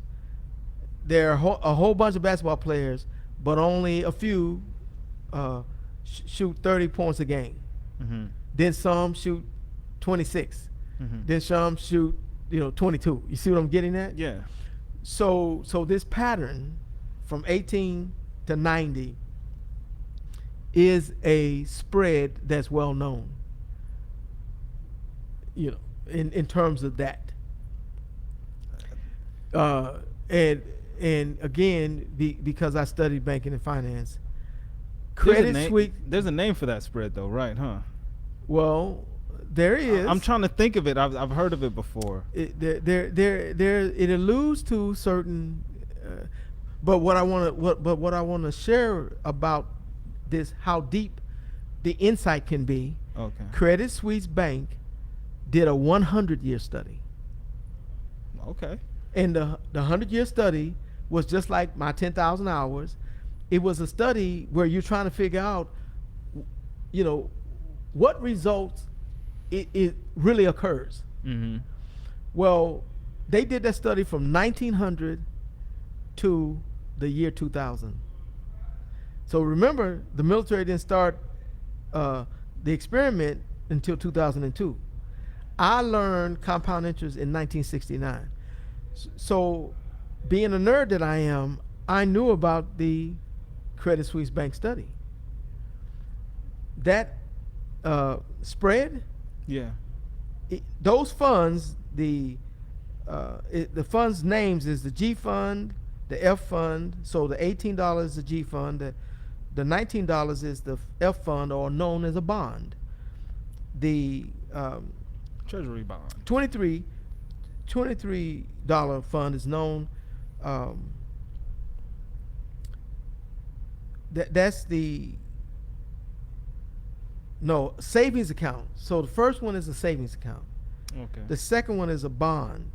There are a whole bunch of basketball players, but only a few shoot 30 points a game. Mm-hmm. Then some shoot 26. Mm-hmm. Then some shoot 22. You see what I'm getting at? Yeah. So this pattern from 18 to 90 is a spread that's well known. In terms of that. And again, because I studied banking and finance, Credit Suisse. There's a name for that spread though, right? Huh? Well, there is. I'm trying to think of it. I've heard of it before. It alludes to certain. But what I want to what I want to share about this, how deep the insight can be. Okay. Credit Suisse Bank did a 100-year study, Okay. and the 100-year study was just like my 10,000 hours. It was a study where you're trying to figure out, you know, what results it really occurs. Mm-hmm. Well, they did that study from 1900 to the year 2000. So remember, the military didn't start the experiment until 2002. I learned compound interest in 1969. So, being a nerd that I am, I knew about the Credit Suisse Bank study. That spread, Yeah. those funds, the fund's names is the G fund, the F fund. So the $18 is the G fund. The $19 is the F fund, or known as a bond. The Treasury bond. $23 fund is known. That's the savings account. So the first one is a savings account. Okay. The second one is a bond.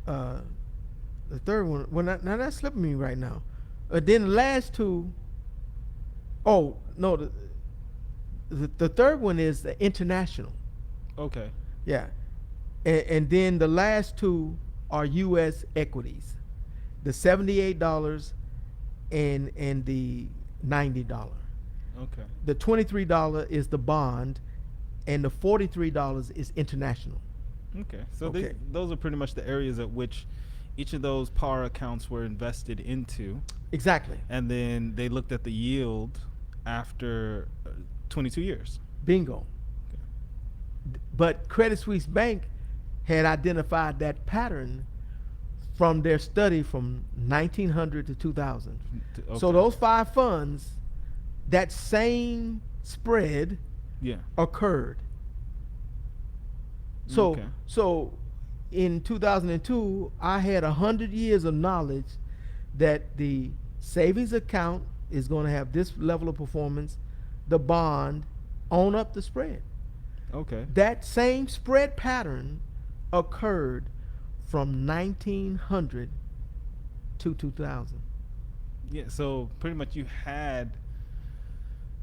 The third one, well, now that's slipping me right now. Then the last two, oh no, the third one is the international. Okay. Yeah, and then the last two are U.S. equities, the $78 and the $90. Okay. The $23 is the bond, and the $43 is international. Okay. So Okay. those are pretty much the areas at which each of those par accounts were invested into, Exactly. and then they looked at the yield after 22 years. Bingo. But Credit Suisse Bank had identified that pattern from their study from 1900 to 2000. Okay. So those 5 funds, that same spread Yeah. occurred. So Okay. so in 2002, I had 100 years of knowledge that the savings account is going to have this level of performance, the bond on up the spread. Okay. That same spread pattern occurred from 1900 to 2000. Yeah. So pretty much you had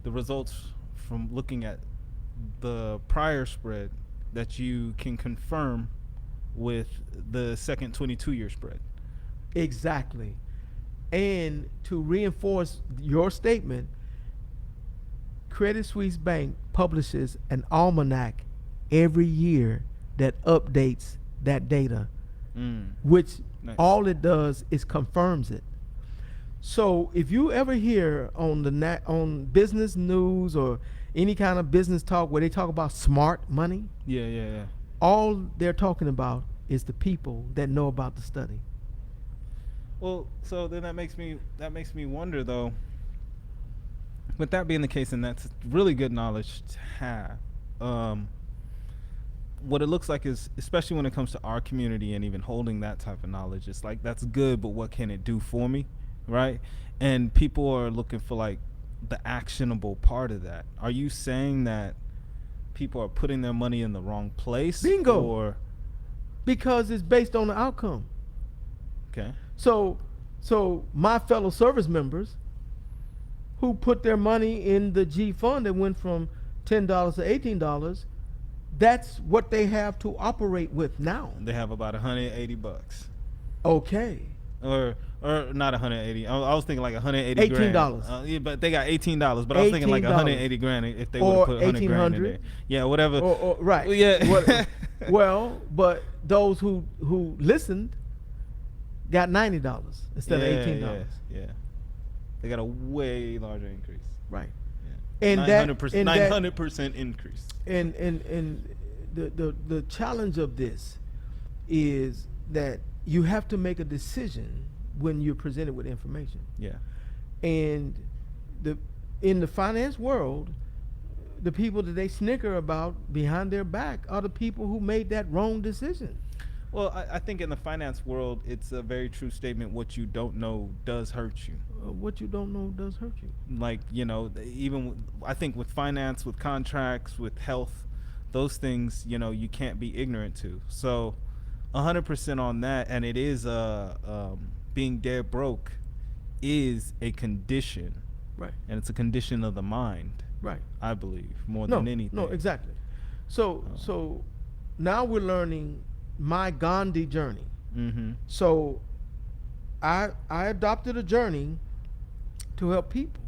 the results from looking at the prior spread that you can confirm with the second 22-year spread. Exactly. And to reinforce your statement, Credit Suisse Bank publishes an almanac every year that updates that data, which Nice. all it does is confirms it. So if you ever hear on on business news or any kind of business talk where they talk about smart money, Yeah. Yeah. Yeah. all they're talking about is the people that know about the study. Well, so then that makes me wonder though. With that being the case, and that's really good knowledge to have. What it looks like is, especially when it comes to our community and even holding that type of knowledge, it's like that's good, but what can it do for me, right? And people are looking for like the actionable part of that. Are you saying that people are putting their money in the wrong place? Bingo. Or Because it's based on the outcome. okay. So my fellow service members who put their money in the G fund that went from $10 to $18, that's what they have to operate with now. They have about $180. Okay. Or not 180. I was thinking like 180 grand. $18. Yeah, but they got $18. But I was thinking like $18. 180 grand if they would Or have put 100 grand in 1800. there. Yeah, whatever. Or right. Well, yeah. Well, but those who listened got $90 instead of $18. Yeah. They got a way larger increase. Right. Yeah. And 900%, that 900% increase. And the challenge of this is that you have to make a decision when you're presented with information. Yeah. And in the finance world, the people that they snicker about behind their back are the people who made that wrong decision. Well, I think in the finance world, it's a very true statement. What you don't know does hurt you. What you don't know does hurt you. Like, even I think with finance, with contracts, with health, those things, you can't be ignorant to. So 100% on that. And it is being dead broke is a condition, Right. and it's a condition of the mind, Right. I believe, more No. than anything. No. Exactly. So Oh. so now we're learning my Gandhi journey. Mm-hmm. So I adopted a journey to help people.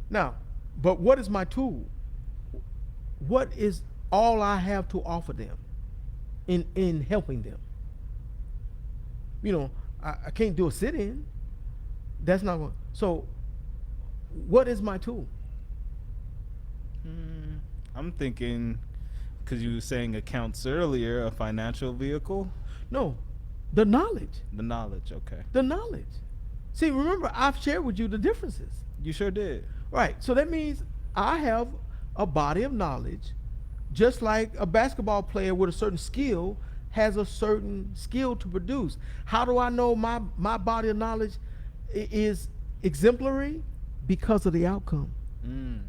Now, but what is my tool? What is all I have to offer them in helping them? I can't do a sit-in. That's not going. So, what is my tool? I'm thinking, because you were saying accounts earlier, a financial vehicle, No, the knowledge. the knowledge. Okay, The knowledge. See, remember, I've shared with you the differences. you sure did. Right. So that means I have a body of knowledge, just like a basketball player with a certain skill has a certain skill to produce. How do I know my body of knowledge is exemplary? Because of the outcome. Mm.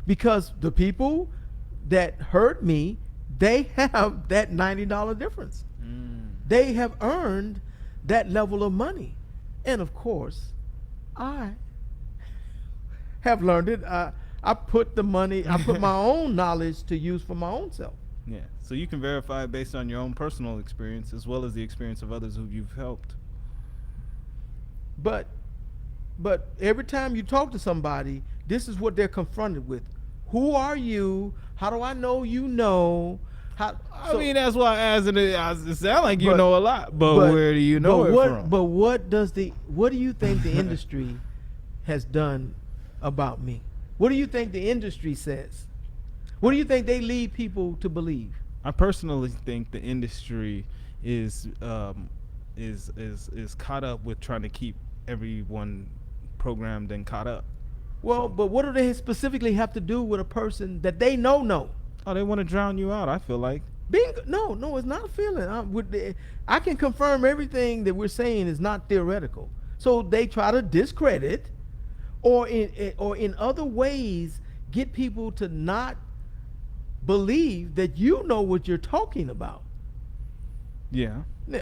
Because the people that hurt me, they have that $90 difference. Mm. They have earned that level of money. And of course, I have learned it. I put my own knowledge to use for my own self. Yeah. So you can verify based on your own personal experience as well as the experience of others who you've helped. But every time you talk to somebody, this is what they're confronted with. Who are you? How do I know you know? I mean, that's why I asked it. It sounds like you But- know a lot, but where do you know but it what, from? But what do you think the industry has done about me? What do you think the industry says? What do you think they lead people to believe? I personally think the industry is caught up with trying to keep everyone programmed and caught up. Well, but what do they specifically have to do with a person that they know? Oh, they want to drown you out, I feel like. No, it's not a feeling. I can confirm everything that we're saying is not theoretical. So they try to discredit, or in other ways get people to not believe that you know what you're talking about. Yeah. Now,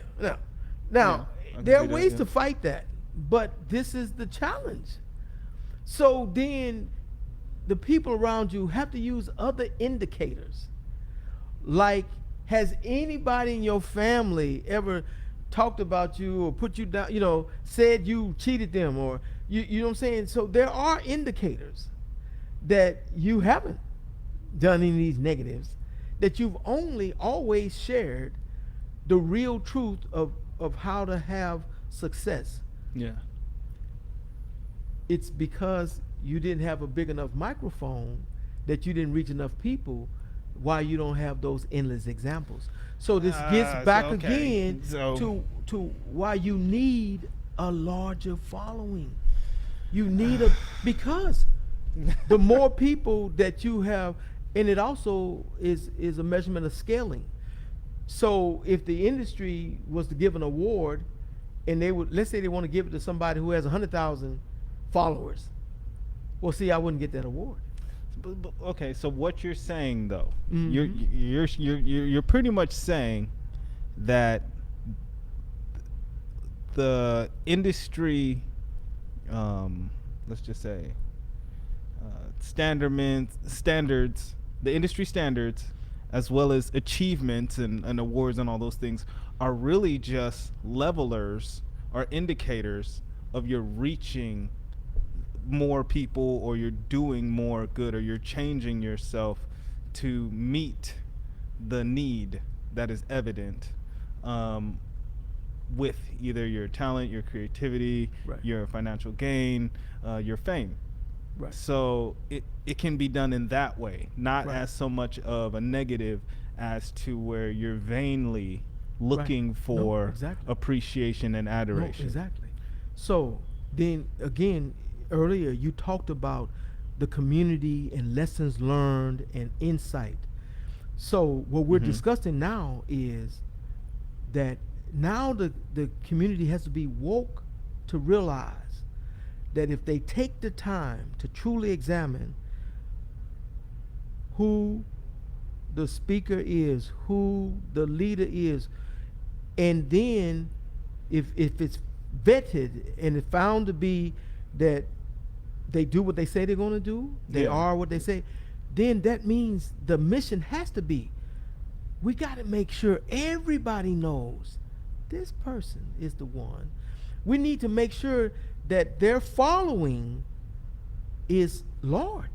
Yeah, I there are can see that, ways yeah. to fight that, but this is the challenge. So then the people around you have to use other indicators. Like, has anybody in your family ever talked about you or put you down, said you cheated them, or you know what I'm saying? So there are indicators that you haven't done any of these negatives, that you've only always shared the real truth of how to have success. Yeah. It's because you didn't have a big enough microphone, that you didn't reach enough people, why you don't have those endless examples. So this gets back again to why you need a larger following. You need because the more people that you have, and it also is a measurement of scaling. So if the industry was to give an award, and let's say they want to give it to somebody who has 100,000 followers, well, see, I wouldn't get that award. But, okay, so what you're saying though, Mhm. you're pretty much saying that the industry, let's just say, standards, the industry standards, as well as achievements and awards and all those things, are really just levelers or indicators of your reaching more people, or you're doing more good, or you're changing yourself to meet the need that is evident, with either your talent, your creativity, Right. your financial gain, your fame. Right. So it can be done in that way, not Right. as so much of a negative as to where you're vainly looking No, for exactly. appreciation and adoration. No, exactly. So then again, earlier you talked about the community and lessons learned and insight. So what we're Mhm. discussing now is that now the community has to be woke to realize that if they take the time to truly examine who the speaker is, who the leader is, and then if it's vetted and it's found to be that they do what they say they're going to do, they are what they say, then that means the mission has to be, we got to make sure everybody knows this person is the one. We need to make sure that their following is large.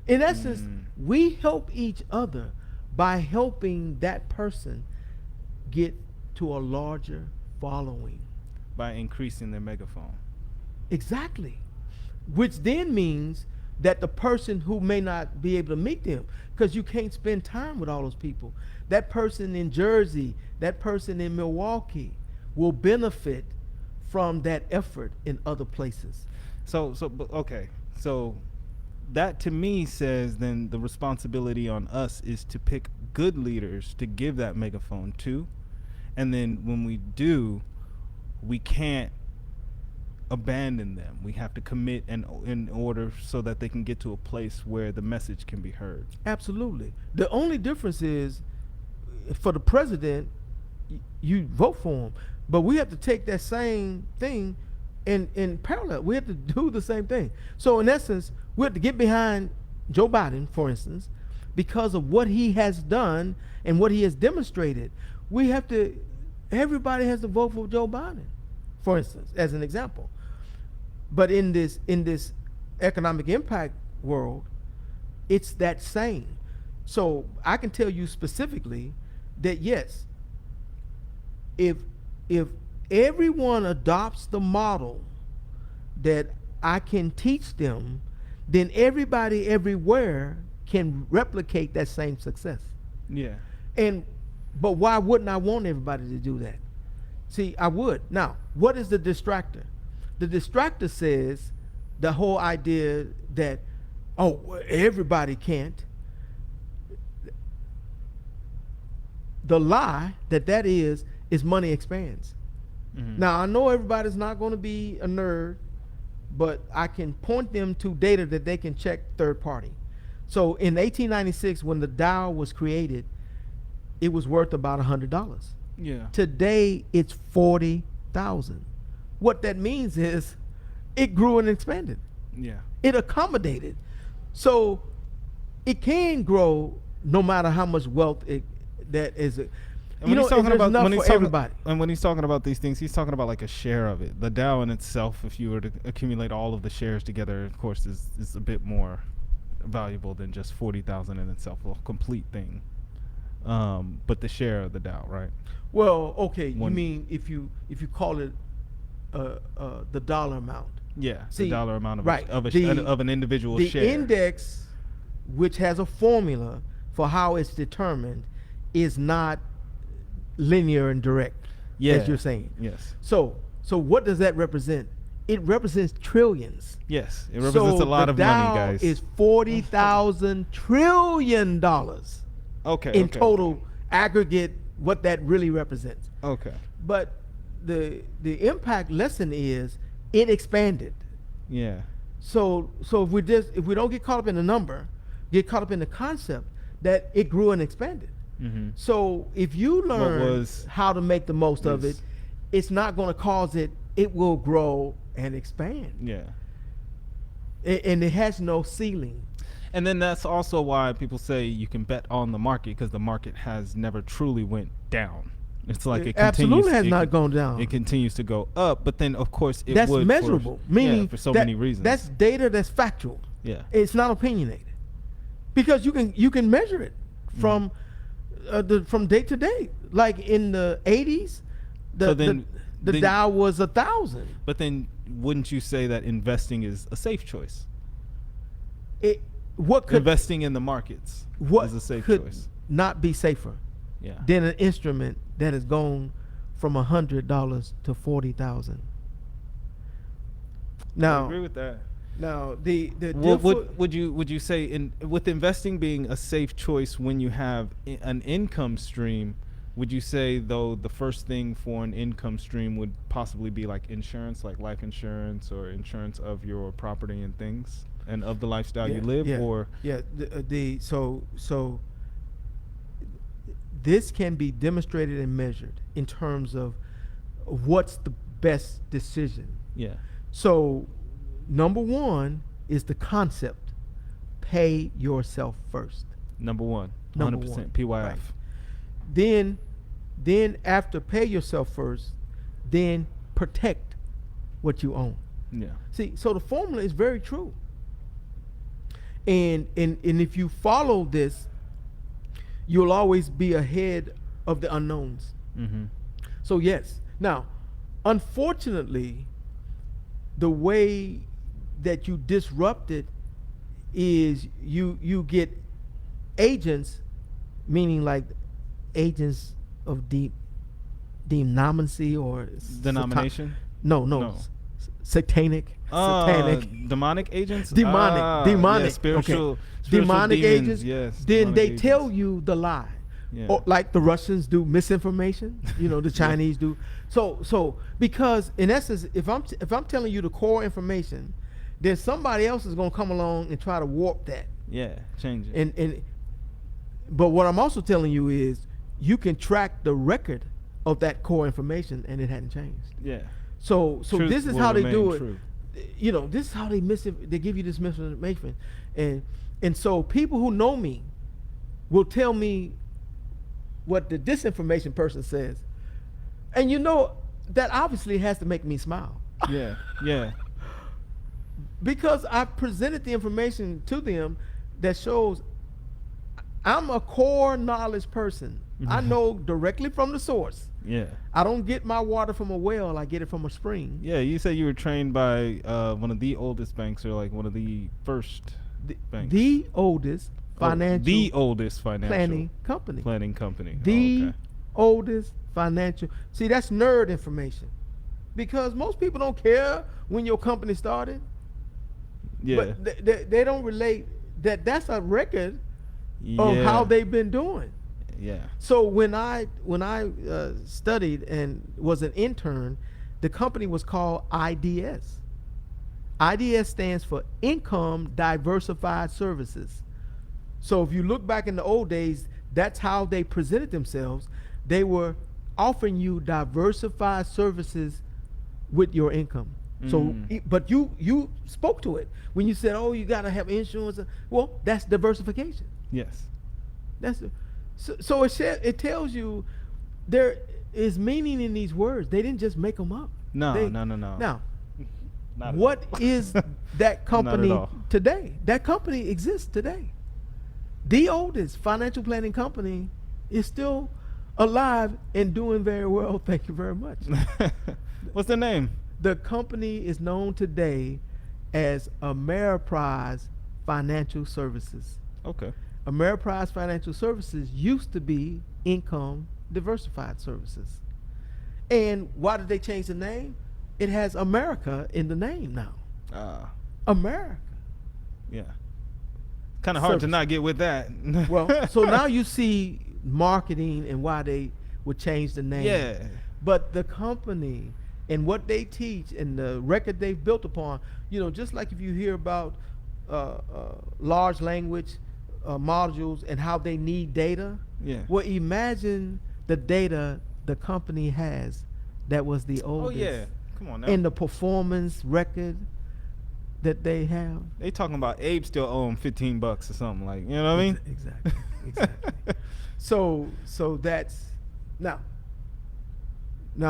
In essence, we help each other by helping that person get to a larger following. By increasing their megaphone. Exactly. Which then means that the person who may not be able to meet them, because you can't spend time with all those people, that person in Jersey, that person in Milwaukee will benefit from that effort in other places. So that to me says then the responsibility on us is to pick good leaders to give that megaphone to, and then when we do, we can't abandon them. We have to commit in order so that they can get to a place where the message can be heard. Absolutely. The only difference is, for the president, you vote for him, but we have to take that same thing in parallel. We have to do the same thing. So in essence, we have to get behind Joe Biden, for instance, because of what he has done and what he has demonstrated. We have to, everybody has to vote for Joe Biden, for instance, as an example. But in this economic impact world, it's that same. So I can tell you specifically that yes, if everyone adopts the model that I can teach them, then everybody everywhere can replicate that same success. Yeah. But why wouldn't I want everybody to do that? See, I would. Now, what is the distractor? The distractor says the whole idea that, oh, everybody can't. The lie that is money expands. Mm-hmm. Now, I know everybody's not going to be a nerd, but I can point them to data that they can check third party. So in 1896, when the Dow was created, it was worth about $100. Yeah. Today, it's $40,000. What that means is it grew and expanded. Yeah. It accommodated. So it can grow no matter how much wealth that is. And when he's talking about everybody. And when he's talking about these things, he's talking about like a share of it. The Dow in itself, if you were to accumulate all of the shares together, of course, is a bit more valuable than just 40,000 in itself, a complete thing. But the share of the Dow, right? Well, okay. You mean if you call it the dollar amount? Yeah, See, the dollar amount of right. of an individual share. The index, which has a formula for how it's determined, is not linear and direct, as you're saying. Yes. So what does that represent? It represents trillions. Yes, it represents a lot of money, guys. So the Dow is $40,000 trillion. Okay. In total aggregate, what that really represents. Okay. But the impact lesson is it expanded. Yeah. So if we don't get caught up in the number, get caught up in the concept that it grew and expanded. Mm-hmm. So if you learn how to make the most of it, it's not going to cause it will grow and expand. Yeah. And it has no ceiling. And then that's also why people say you can bet on the market, because the market has never truly went down. It's like it absolutely has not gone down. It continues to go up, but then of course that's would measurable, meaning for so many reasons. That's data that's factual. Yeah, it's not opinionated, because you can measure it from from day to day. Like in the 80s, the Dow was 1,000. But then, wouldn't you say that investing is a safe choice? Investing in the markets is a safe choice. Not be safer than an instrument that has gone from $100 to $40,000. Now, I agree with that. Now, would you say with investing being a safe choice when you have an income stream Would you say though the first thing for an income stream would possibly be like insurance, like life insurance or insurance of your property and things and of the lifestyle you live, or so this can be demonstrated and measured in terms of what's the best decision. yeah, So number one is the concept: pay yourself first. number one, Number 100% one, PYF. right. Then after pay yourself first, then protect what you own. Yeah, See, so the formula is very true. And if you follow this, you'll always be ahead of the unknowns. mm-hmm. So yes. Now, unfortunately, the way that you disrupt it is you get agents, meaning like agents of denominacy or Denomination? no. Satanic. Demonic agents? Demonic. Yeah, spiritual, Okay. spiritual Demonic demons, agents. yes. Then demonic they agents. tell you the lie. Yeah. Or like the Russians do misinformation, the Chinese do. So because in essence, if I'm telling you the core information, then somebody else is gonna come along and try to warp that. Yeah, change it. But what I'm also telling you is you can track the record of that core information and it hadn't changed. Yeah. So Truth this is will how they remain do it. true. This is how they they give you this misinformation, and so people who know me will tell me what the disinformation person says, and that obviously has to make me smile. Yeah, yeah. Because I presented the information to them that shows I'm a core knowledge person. I know directly from the source. Yeah. I don't get my water from a well, I get it from a spring. Yeah, you said you were trained by one of the oldest banks, or like one of the first banks. The oldest financial the oldest financial planning company. The Oldest financial. See, that's nerd information. Because most people don't care when your company started. Yeah. But they don't relate that's a record of how they've been doing. Yeah. So when I studied and was an intern, the company was called IDS. IDS stands for Income Diversified Services. So if you look back in the old days, that's how they presented themselves. They were offering you diversified services with your income. So, but you spoke to it when you said, "Oh, you got to have insurance." Well, that's diversification. Yes. So it tells you there is meaning in these words. They didn't just make them up. No. Now, Not what is that company all. today? That company exists today. The oldest financial planning company is still alive and doing very well. Thank you very much. What's the name? The company is known today as Ameriprise Financial Services. Okay. Ameriprise Financial Services used to be Income Diversified Services. And why did they change the name? It has America in the name now. America. Yeah. Kind of hard to Service. not get with that. Well, so now you see marketing and why they would change the name. Yeah. But the company and what they teach and the record they've built upon, just like if you hear about large language modules and how they need data. Yeah. Well, imagine the data the company has that was the oldest. Oh yeah. Come on now. And the performance record that they have. They talking about Abe still owe him $15 or something, like, you know what I mean? Exactly. So that's now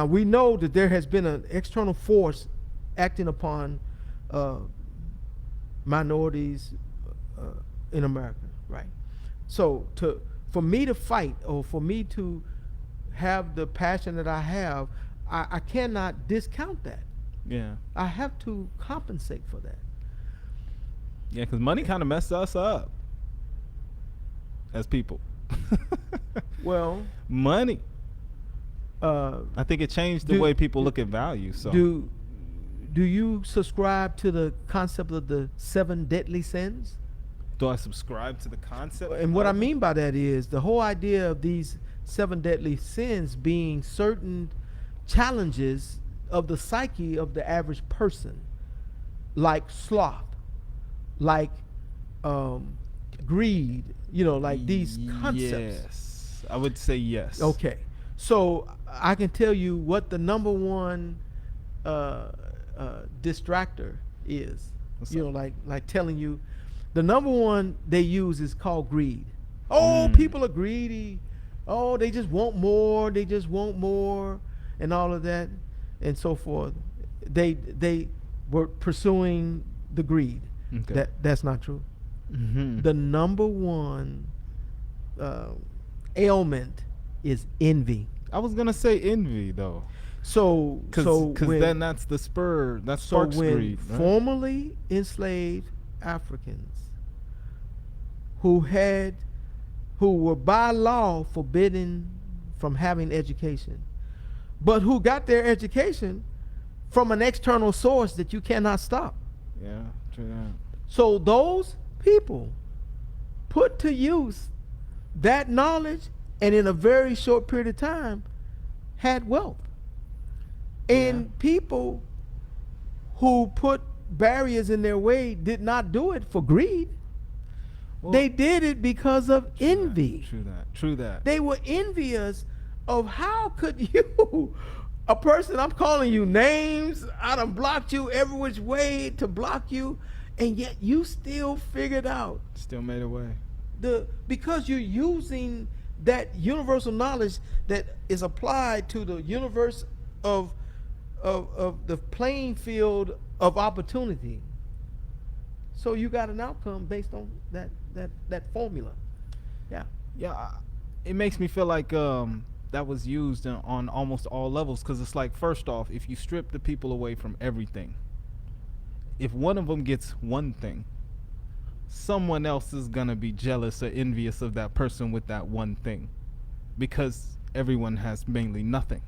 we know that there has been an external force acting upon minorities in America, right? So for me to fight, or for me to have the passion that I have, I cannot discount that. Yeah. I have to compensate for that. Yeah, because money kind of messed us up as people. Well, money. I think it changed the way people look at value. So do you subscribe to the concept of the 7 deadly sins? do I subscribe to the concept? And what I mean by that is the whole idea of these seven deadly sins being certain challenges of the psyche of the average person, like sloth, like greed, like these concepts. Yes, I would say yes. Okay, so I can tell you what the number one distractor is. What's that? Like telling you, the number one they use is called greed. Oh, Mm. people are greedy. Oh, they just want more. They just want more, and all of that, and so forth. They were pursuing the greed. Okay. That's not true. Mm-hmm. The number one ailment is envy. I was gonna say envy though, So because when, then that's the spur that so sparks when greed. Right? formerly enslaved Africans who were by law forbidden from having education, but who got their education from an external source that you cannot stop. Yeah, true that. So those people put to use that knowledge, and in a very short period of time had wealth. And Yeah. people who put barriers in their way did not do it for greed. Well, They did it because of true that, envy. True that. True that. They were envious of how could you, a person, I'm calling you names, I done blocked you every which way to block you, and yet you still figured out Still made a way. because you're using that universal knowledge that is applied to the universe of the playing field of opportunity. So you got an outcome based on that formula. Yeah. Yeah, it makes me feel like that was used on almost all levels, because it's like, first off, if you strip the people away from everything, if one of them gets one thing, someone else is gonna be jealous or envious of that person with that one thing, because everyone has mainly nothing,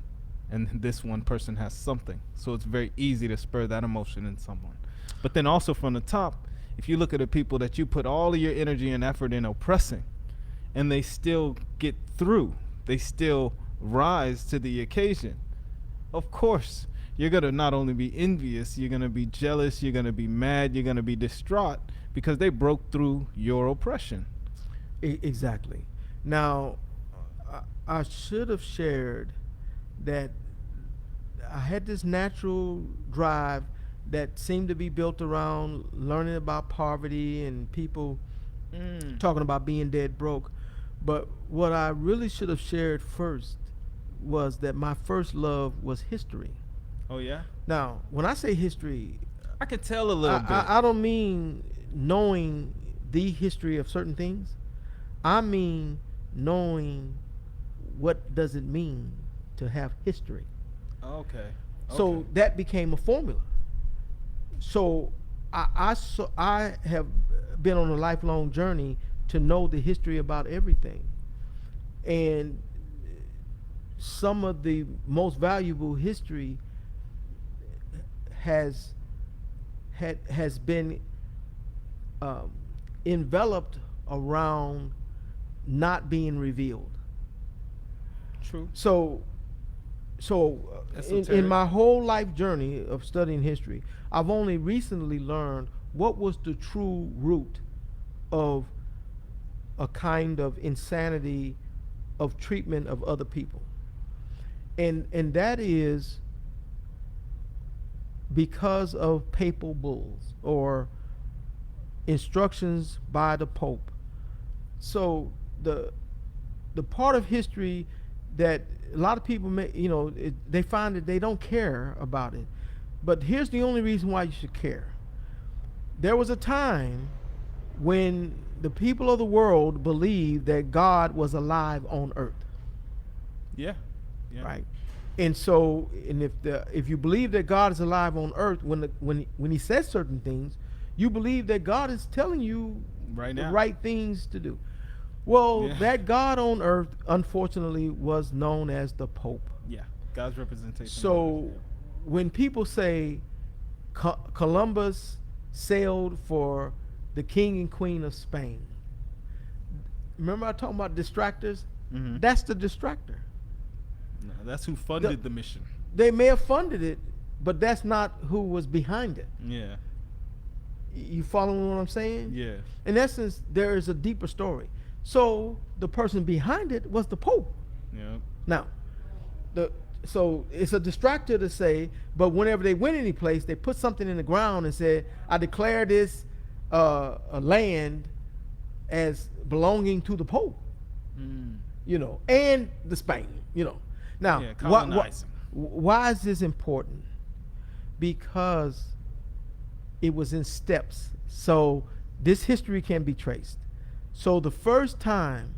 and this one person has something. So it's very easy to spur that emotion in someone. But then also from the top, if you look at the people that you put all of your energy and effort in oppressing, and they still get through, they still rise to the occasion, of course you're going to not only be envious, you're going to be jealous, you're going to be mad, you're going to be distraught, because they broke through your oppression. Exactly. Now, I should have shared that I had this natural drive that seemed to be built around learning about poverty and people talking about being dead broke. But what I really should have shared first was that my first love was history. Oh yeah, Now, when I say history, I could tell a little bit. I don't mean knowing the history of certain things. I mean knowing what does it mean to have history. Okay. So that became a formula. So I have been on a lifelong journey to know the history about everything. And some of the most valuable history has been enveloped around not being revealed. True. So in my whole life journey of studying history, I've only recently learned what was the true root of a kind of insanity of treatment of other people. And that is because of papal bulls or instructions by the Pope. So the part of history that a lot of people they find that they don't care about it. But here's the only reason why you should care. There was a time when the people of the world believed that God was alive on earth. Yeah. Yeah. Right. And so, and if you believe that God is alive on earth, when he says certain things, you believe that God is telling you Right the now. right things to do. Well, Yeah. that God on earth, unfortunately, was known as the Pope. Yeah. God's representation. So when people say Columbus sailed for the king and queen of Spain, remember I talking about distractors? Mm-hmm. That's the distractor. No, that's who funded the mission. They may have funded it, but that's not who was behind it. Yeah. You following what I'm saying? Yeah. In essence, there is a deeper story. So the person behind it was the Pope. Yeah. Now, so it's a distractor to say, but whenever they went any place, they put something in the ground and said, "I declare this a land as belonging to the Pope." Mm. You know, and the Spain. You know, now Yeah, colonizing. why is this important? Because it was in steps. So this history can be traced. So the first time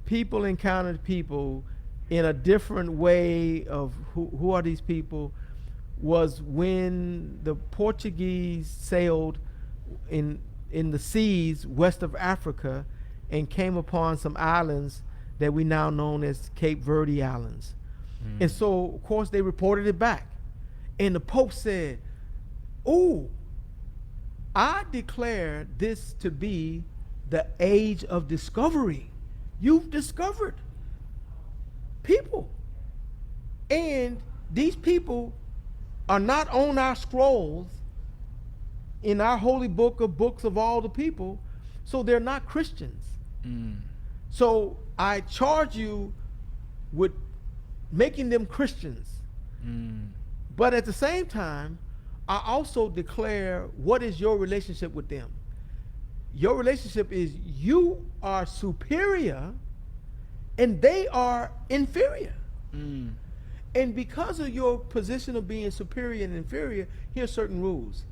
people encountered people in a different way of who are these people was when the Portuguese sailed in the seas west of Africa and came upon some islands that we now know as Cape Verde Islands. And so, of course, they reported it back. And the Pope said, "Oh, I declare this to be the age of discovery. You've discovered people. And these people are not on our scrolls in our holy book of books of all the people, so they're not Christians. So I charge you with making them Christians. But at the same time, I also declare what is your relationship with them. Your relationship is you are superior and they are inferior. And because of your position of being superior and inferior, here's certain rules.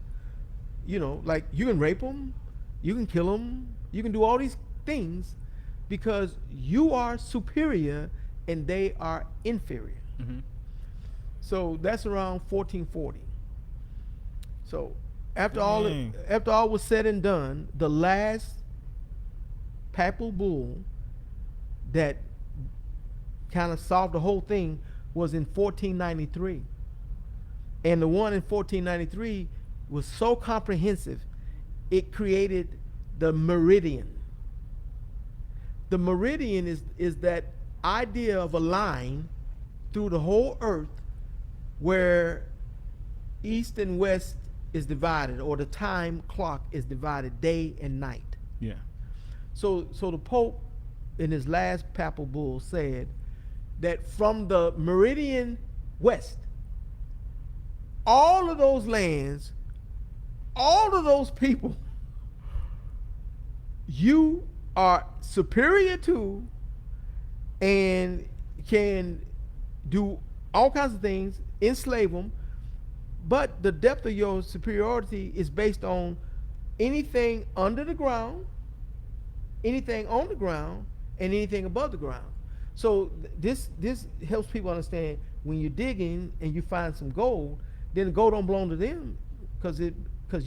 You know, like you can rape them, you can kill them, you can do all these things because you are superior and they are inferior. So that's around 1440. So after all was said and done, the last papal bull that kind of solved the whole thing was in 1493. And the one in 1493 was so comprehensive, it created the meridian. The meridian is that idea of a line through the whole earth where east and west is divided, or the time clock is divided day and night. Yeah. So the Pope in his last papal bull said that from the meridian west, all of those lands, all of those people, you are superior to and can do all kinds of things, enslave them, but the depth of your superiority is based on anything under the ground, anything on the ground, and anything above the ground. So this helps people understand when you're digging and you find some gold, then the gold don't belong to them because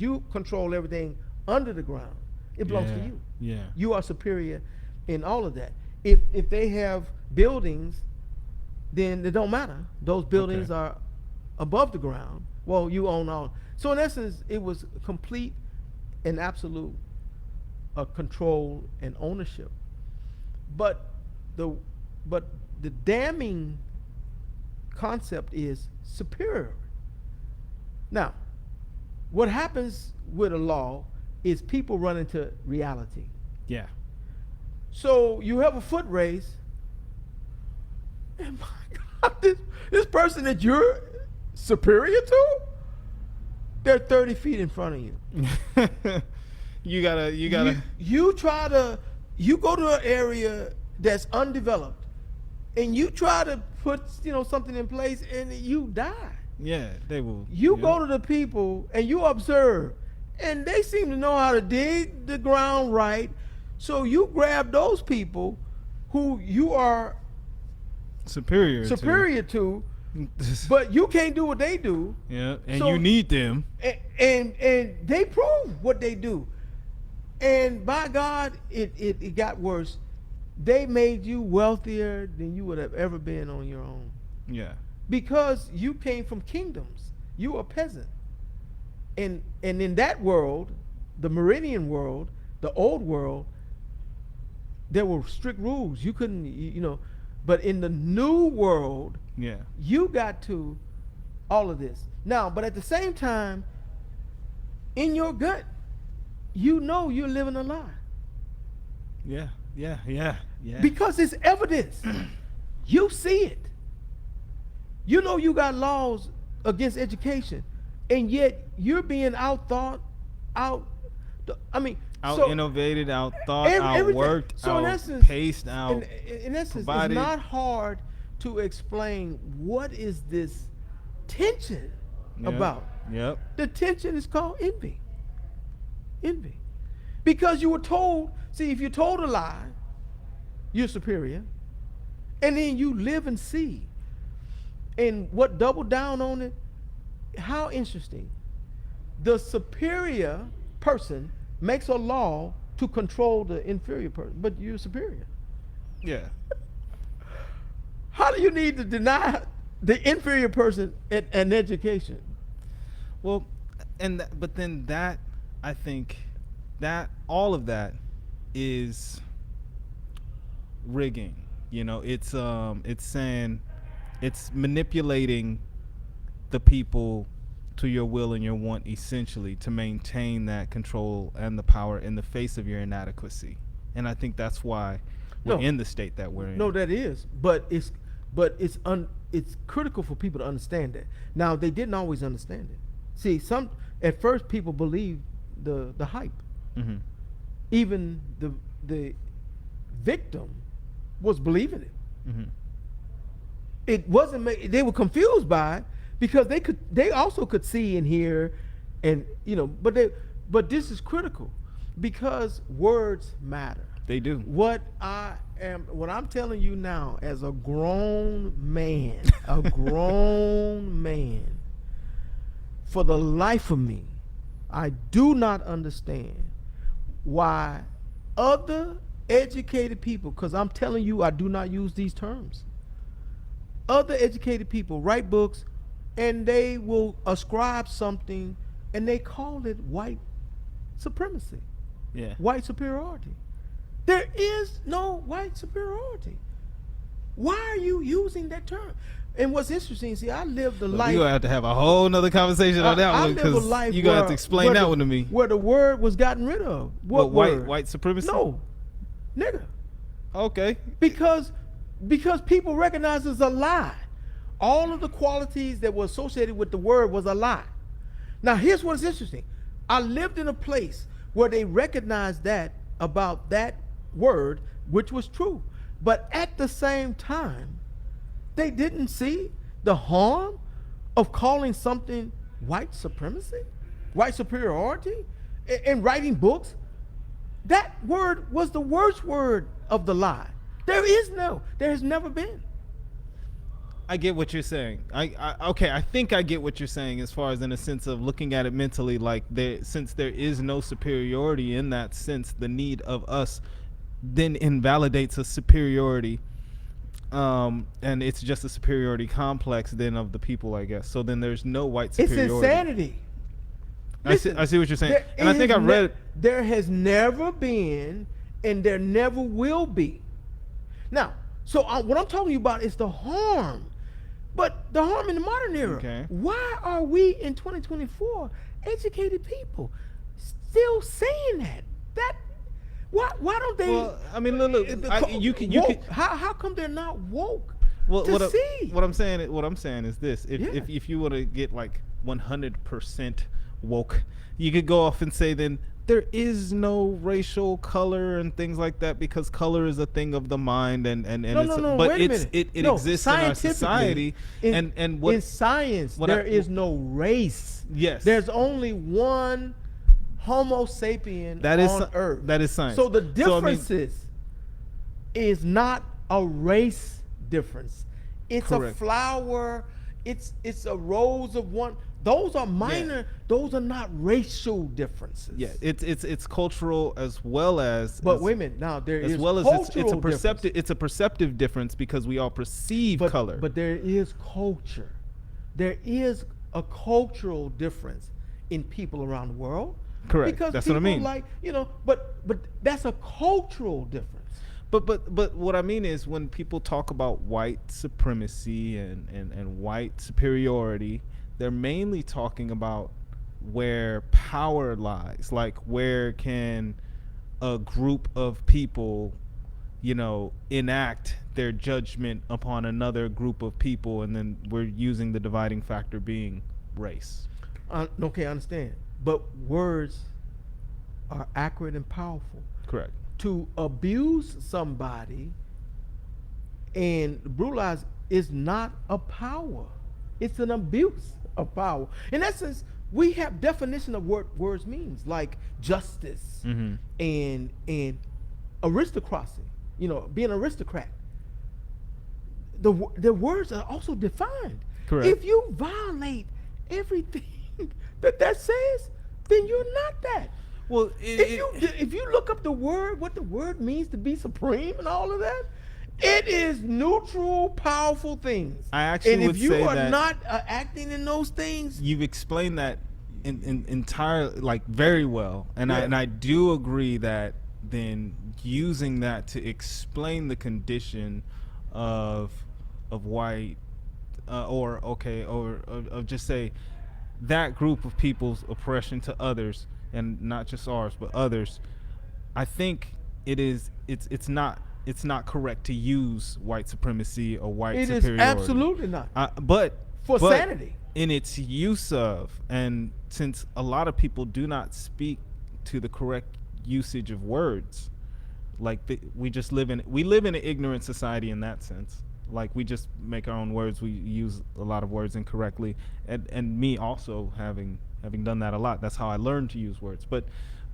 you control everything under the ground. It belongs to you. Yeah. You are superior in all of that. If they have buildings, then it don't matter. Those buildings are above the ground. Well, you own all. So in essence, it was complete and absolute control and ownership. But the damning concept is superior. Now, what happens with a law is people run into reality. Yeah. So you have a foot race, and my God, this person that you're superior to, they're 30 feet in front of you. You gotta. You go to an area that's undeveloped, and you try to put something in place, and you die. Yeah, they will. You go to the people and you observe, and they seem to know how to dig the ground right. So you grab those people who you are superior to, but you can't do what they do. Yeah, and So- you need them. And they prove what they do. And by God, it got worse. They made you wealthier than you would have ever been on your own. Yeah. Because you came from kingdoms. You were a peasant. And in that world, the Meridian world, the old world, there were strict rules. You couldn't, but in the new world, Yeah. you got to all of this. Now, but at the same time, in your gut, you know you're living a lie. Yeah. Yeah. Yeah. Yeah. Because it's evidence. You see it. You know you got laws against education, and yet you're being outthought, out innovated, out thought, out everything. worked, So in out essence, paced, out in essence, provided. it's not hard to explain what is this tension about. Yep. The tension is called envy. Envy. Because you were told, see, if you're told a lie, you're superior, and then you live and see. And what doubled down on it, how interesting. The superior person makes a law to control the inferior person, but you're superior. Yeah. How do you need to deny the inferior person an education? Well, but then that, I think that all of that is rigging. It's saying, it's manipulating the people to your will and your want, essentially, to maintain that control and the power in the face of your inadequacy. And I think that's why we're in the state that we're in. No, that is, but it's critical for people to understand that. Now, they didn't always understand it. See, at first people believed the hype. Mm-hmm. Even the victim was believing it. Mm-hmm. It wasn't. They were confused by it because they also could see and hear, and but this is critical because words matter. They do. What I'm telling you now, as a grown man, for the life of me, I do not understand why other educated people, because I'm telling you, I do not use these terms. Other educated people write books and they will ascribe something and they call it white supremacy. Yeah. White superiority. There is no white superiority. Why are you using that term? And what's interesting, see, I lived a life. You're going to have to have a whole nother conversation on that one, because you're going to have to explain that one to me. Where the word was gotten rid of. What word? White supremacy? No. Nigga. Okay. Because people recognize it's a lie. All of the qualities that were associated with the word was a lie. Now, here's what's interesting. I lived in a place where they recognized that about that word, which was true. But at the same time, they didn't see the harm of calling something white supremacy, white superiority, and writing books. That word was the worst word of the lie. There has never been. I get what you're saying. I think I get what you're saying, as far as in a sense of looking at it mentally, like since there is no superiority in that sense, the need of us then invalidates a superiority, and it's just a superiority complex then of the people, I guess. So then there's no white superiority. It's insanity. Listen, I see what you're saying, and I think I read. There has never been, and there never will be. Now, so what I'm talking about is the harm, but the harm in the modern era. Okay. Why are we in 2024 educated people still saying that? Why don't they? Well, I mean, look. You can. How come they're not woke? What I'm saying is this: if you want to get like 100% woke, you could go off and say then there is no racial color and things like that, because color is a thing of the mind, and but it exists in our society. In science, there is no race. Yes, there's only one Homo sapien on Earth. That is science. So the differences is not a race difference. It's correct. A flower. It's a rose of one. Those are minor. Yeah. Those are not racial differences. Yeah, it's cultural as well as. But wait a minute. Now there is it's a perceptive difference. It's a perceptive difference because we all perceive color. But there is culture. There is a cultural difference in people around the world. Correct. Because that's what I mean. Like, but that's a cultural difference. But what I mean is when people talk about white supremacy and white superiority, they're mainly talking about where power lies. Like where can a group of people, enact their judgment upon another group of people, and then we're using the dividing factor being race. Okay, I understand. But words are accurate and powerful. Correct. To abuse somebody and brutalize is not a power. It's an abuse of power. In essence, we have definition of what words means, like justice and aristocracy. Being an aristocrat. The words are also defined. Correct. If you violate everything that says, then you're not that. Well, if you look up what the word means to be supreme and all of that, it is neutral, powerful things. I actually and would if you say are that not acting in those things, you've explained that in entirely, like, very well, and I do agree that then using that to explain the condition of white or just say that group of people's oppression to others, and not just ours but others, I think it's not correct to use white supremacy or white superiority. It is absolutely not. But sanity. In its use of, and since a lot of people do not speak to the correct usage of words, like we live in an ignorant society in that sense. Like we just make our own words. We use a lot of words incorrectly, and me also having done that a lot. That's how I learned to use words. But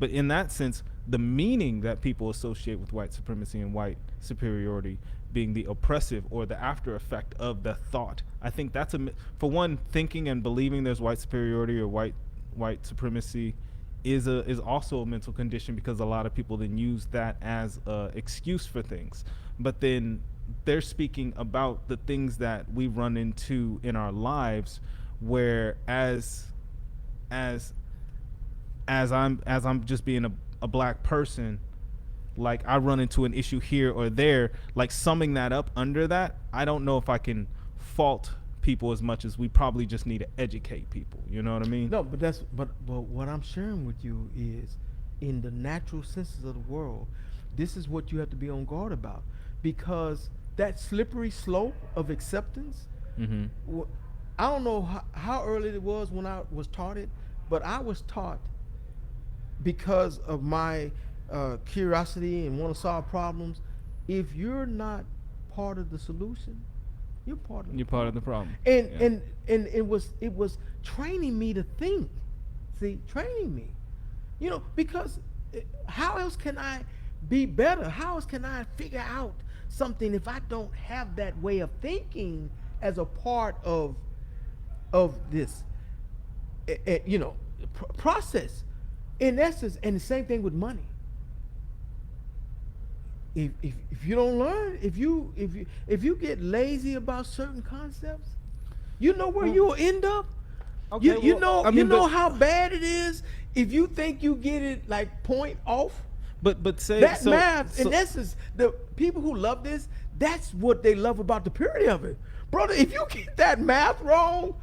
in that sense, the meaning that people associate with white supremacy and white superiority being the oppressive or the after effect of the thought, I think that's for one, thinking and believing there's white superiority or white supremacy is also a mental condition, because a lot of people then use that as a excuse for things. But then they're speaking about the things that we run into in our lives, where as I'm just being a black person, like I run into an issue here or there, like summing that up under that, I don't know if I can fault people as much as we probably just need to educate people. You know what I mean? No, but what I'm sharing with you is, in the natural senses of the world, this is what you have to be on guard about, because that slippery slope of acceptance. I don't know how early it was when I was taught it, but I was taught, because of my curiosity and want to solve problems, if you're not part of the solution, you're part of the problem. And it was training me to think. Training me, because how else can I be better? How else can I figure out something if I don't have that way of thinking as a part of this process, in essence? And the same thing with money. If you don't learn, if you get lazy about certain concepts, you know where you'll end up. Okay, you know how bad it is if you think you get it like point off. But say that math, in essence, the people who love this, that's what they love about the purity of it, brother. If you get that math wrong,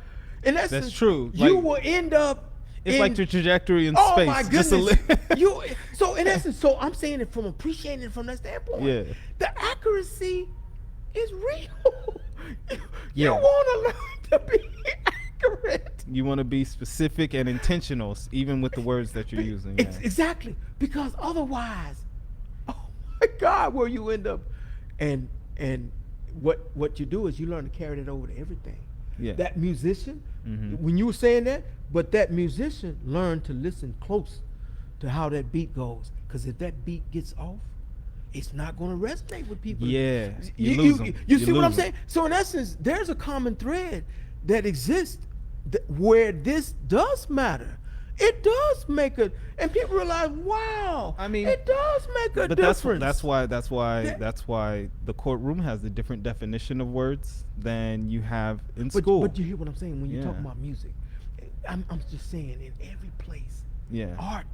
in essence, that's true. You will end up. It's like the trajectory in space. Oh my goodness! So in essence, so I'm saying it from appreciating it from that standpoint. Yeah. The accuracy is real. You want to learn to be accurate. You want to be specific and intentional, even with the words that you're using. Yeah. Exactly, because otherwise, oh my God, where you end up, and what you do is you learn to carry that over to everything. Yeah. That musician, when you were saying that, but that musician learned to listen close to how that beat goes, because if that beat gets off, it's not going to resonate with people. Yeah, you see what I'm saying? So in essence, there's a common thread that exists where this does matter. It does make and people realize, wow. I mean, it does make a difference. That's why the courtroom has a different definition of words than you have in school. But you hear what I'm saying when you talk about music. I'm just saying, in every place, art.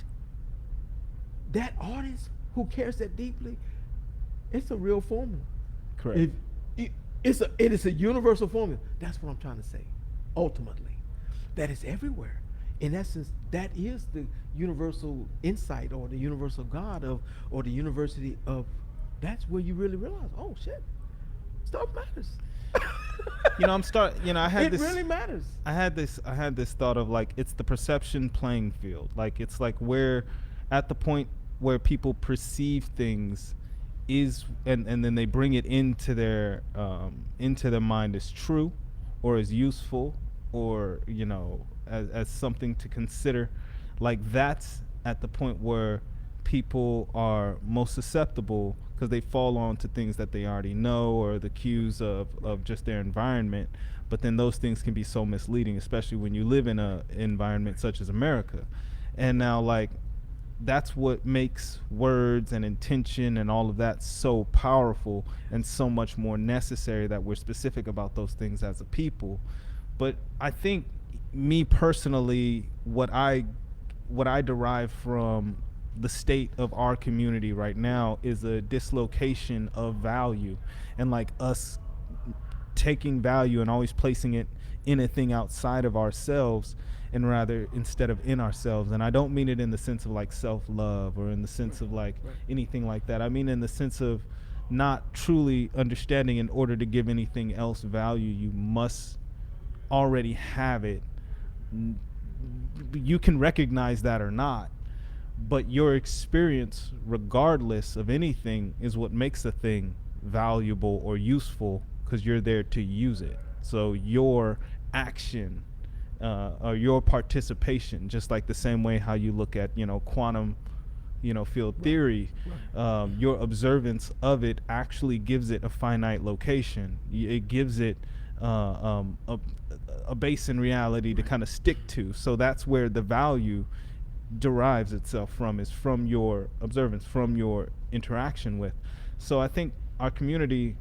That artist who cares that deeply, It's a real formula. Correct. It is a universal formula. That's what I'm trying to say. Ultimately, that is everywhere. In essence, that is the universal insight or the universal God of, or the university of. That's where you really realize, oh shit, stuff matters. I had It this. really matters. I had this thought of like it's the perception playing field. Like it's like where at the point where people perceive things is and then they bring it into their mind as true or as useful or as something to consider. Like that's at the point where people are most susceptible because they fall on to things that they already know or the cues of just their environment. But then those things can be so misleading, especially when you live in a environment such as America. And now like that's what makes words and intention and all of that so powerful and so much more necessary that we're specific about those things as a people. But I think me personally, what I derive from the state of our community right now is a dislocation of value and like us taking value and always placing it in a thing outside of ourselves and rather instead of in ourselves. And I don't mean it in the sense of like self-love or in the sense of like anything like that. I mean in the sense of not truly understanding in order to give anything else value, you must already have it. You can recognize that or not, but your experience regardless of anything is what makes a thing valuable or useful because you're there to use it. So your action or your participation, just like the same way how you look at quantum field theory, your observance of it actually gives it a finite location. It gives it a base in reality to kind of stick to. So that's where the value derives itself from, is from your observance, from your interaction with. So I think our community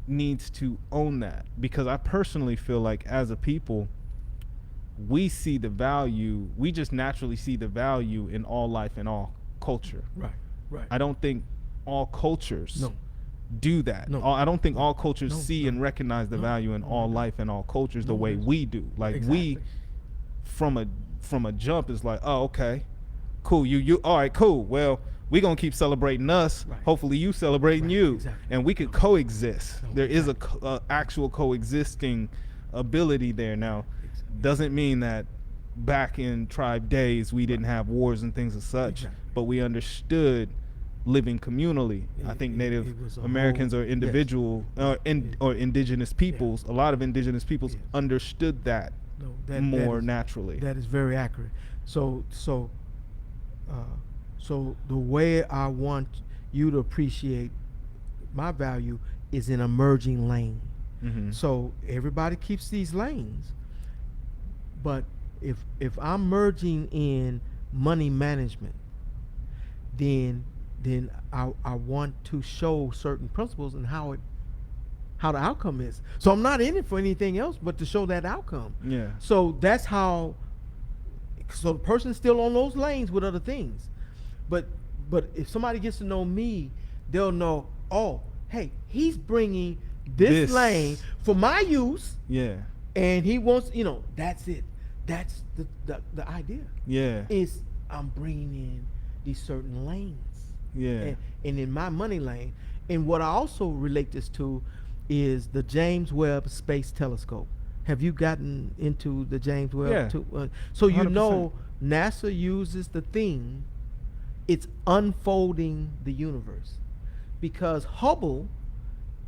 needs to own that, because I personally feel like as a people, we see the value, we just naturally see the value in all life and all culture. Right. I don't think all cultures do that. No. I don't think all cultures see no. and recognize the value in all life and all cultures the way we do. Like we, from a jump, is like, oh, okay, cool. You all right, cool. Well, we gonna keep celebrating us. Right. Hopefully you celebrating you, exactly. and we could coexist. There is a actual coexisting ability there. Now, doesn't mean that back in tribe days we didn't have wars and things as such, but we understood living communally. I think Native Americans or individual or indigenous peoples, a lot of indigenous peoples understood that more naturally. That is very accurate. So the way I want you to appreciate my value is in a merging lane. Mm-hmm. So everybody keeps these lanes, but if I'm merging in money management, then I want to show certain principles and how the outcome is. So I'm not in it for anything else but to show that outcome. Yeah. So that's how. So the person's still on those lanes with other things, but if somebody gets to know me, they'll know, oh, hey, he's bringing this lane for my use. Yeah. And he wants, that's it. That's the idea. Yeah. Is I'm bringing in these certain lanes. Yeah. And in my money lane. And what I also relate this to is the James Webb Space Telescope. Have you gotten into the James Webb? Yeah. So 100%. NASA uses the thing, it's unfolding the universe. Because Hubble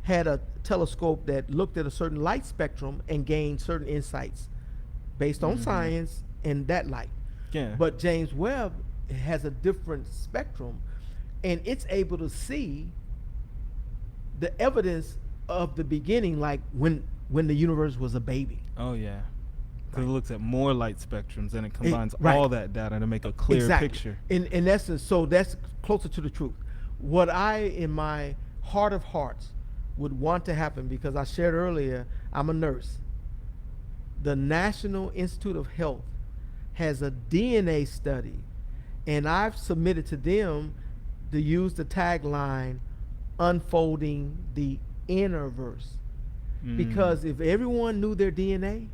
had a telescope that looked at a certain light spectrum and gained certain insights based on science and that light. Yeah. But James Webb has a different spectrum, and it's able to see the evidence of the beginning, like when the universe was a baby. Oh yeah. Because it looks at more light spectrums and it combines all that data to make a clear picture. In essence, so that's closer to the truth. What I, in my heart of hearts, would want to happen, because I shared earlier, I'm a nurse. The National Institute of Health has a DNA study, and I've submitted to them to use the tagline, unfolding the inner verse. Because if everyone knew their DNA,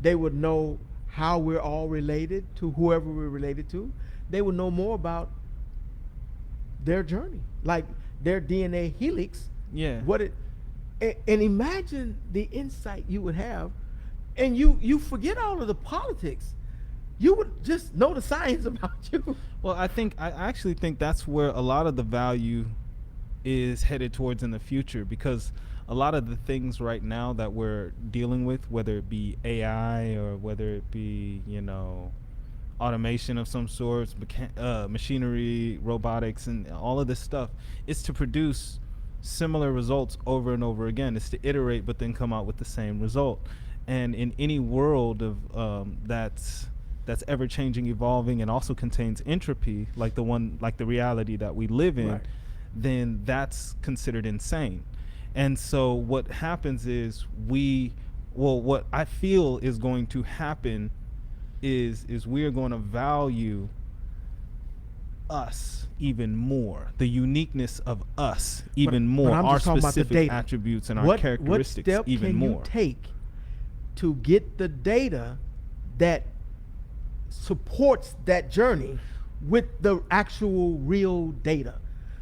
they would know how we're all related to whoever we're related to. They would know more about their journey, like their DNA helix. Yeah. What it and imagine the insight you would have, and you forget all of the politics. You would just know the science about you. Well, I actually think that's where a lot of the value is headed towards in the future, because a lot of the things right now that we're dealing with, whether it be AI or whether it be, automation of some sorts, machinery, robotics, and all of this stuff, is to produce similar results over and over again. It's to iterate but then come out with the same result. And in any world of that's ever changing, evolving, and also contains entropy, like the reality that we live in, Right. then that's considered insane. And so what happens is what I feel is going to happen is we are going to value us even more, the uniqueness of us even more, I'm our just talking about the specific data. attributes and our What characteristics step even can more. you take to get the data that supports that journey with the actual real data,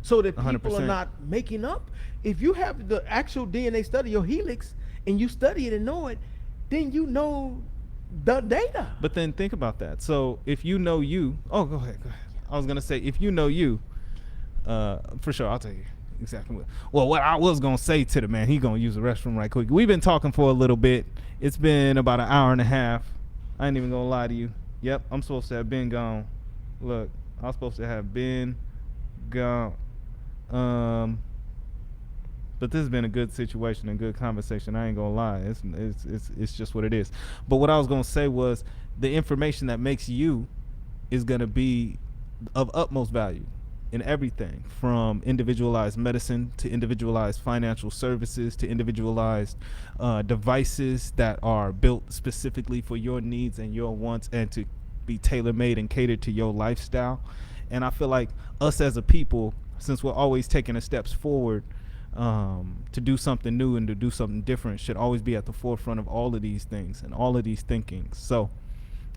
so that people 100%. are not making up? If you have the actual DNA study, your helix, and you study it and know it, then you know the data. But then think about that. So if you know you, go ahead. I was gonna say, if you know you, for sure, I'll tell you exactly what I was gonna say to the man. He gonna use the restroom right quick. We've been talking for a little bit. It's been about an hour and a half. I ain't even gonna lie to you. Yep, I'm supposed to have been gone. Look, I was supposed to have been gone. But this has been a good situation and good conversation. I ain't gonna lie. It's just what it is. But what I was gonna say was, the information that makes you is gonna be of utmost value in everything, from individualized medicine to individualized financial services to individualized devices that are built specifically for your needs and your wants, and to be tailor-made and catered to your lifestyle. And I feel like us as a people, since we're always taking the steps forward to do something new and to do something different, should always be at the forefront of all of these things and all of these thinkings. So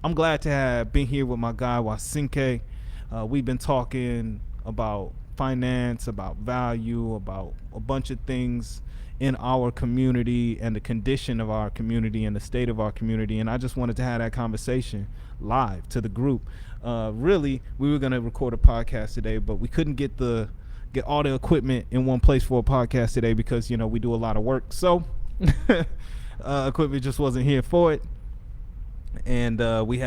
I'm glad to have been here with my guy Wacinque. We've been talking about finance, about value, about a bunch of things in our community and the condition of our community and the state of our community. And I just wanted to have that conversation live to the group. Really, we were going to record a podcast today, but we couldn't get all the equipment in one place for a podcast today because, we do a lot of work. So equipment just wasn't here for it. And we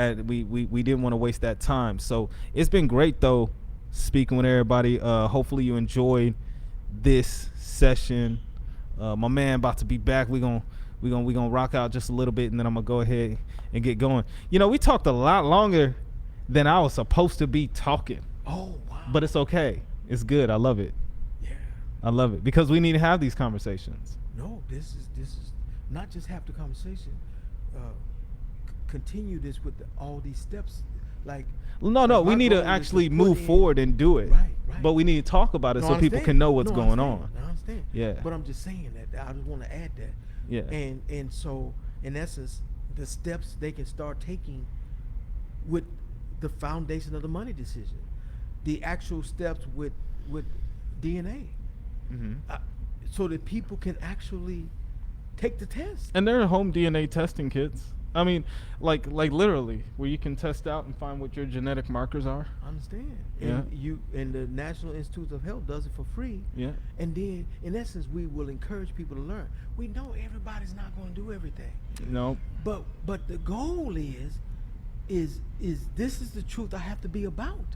didn't want to waste that time. So it's been great though, speaking with everybody. Hopefully you enjoyed this session. My man about to be back. We gonna rock out just a little bit, and then I'm gonna go ahead and get going. We talked a lot longer than I was supposed to be talking. Oh wow! But it's okay. It's good. I love it. Yeah. I love it because we need to have these conversations. No, this is not just have the conversation. Continue this with all these steps. Like no, we my need goal to is actually put move in- forward and do it. Right. But we need to talk about it No, so I people understand. can know what's No, I going understand. on. I understand. Yeah. But I'm just saying that I just want to add that. Yeah. And so in essence, the steps they can start taking with the foundation of the money decision, the actual steps with DNA, Mm-hmm. so that people can actually take the test. And there are home DNA testing kits. I mean, like literally, where you can test out and find what your genetic markers are. I understand. Yeah. And the National Institutes of Health does it for free. Yeah. And then, in essence, we will encourage people to learn. We know everybody's not going to do everything, No. but the goal is this is the truth I have to be about.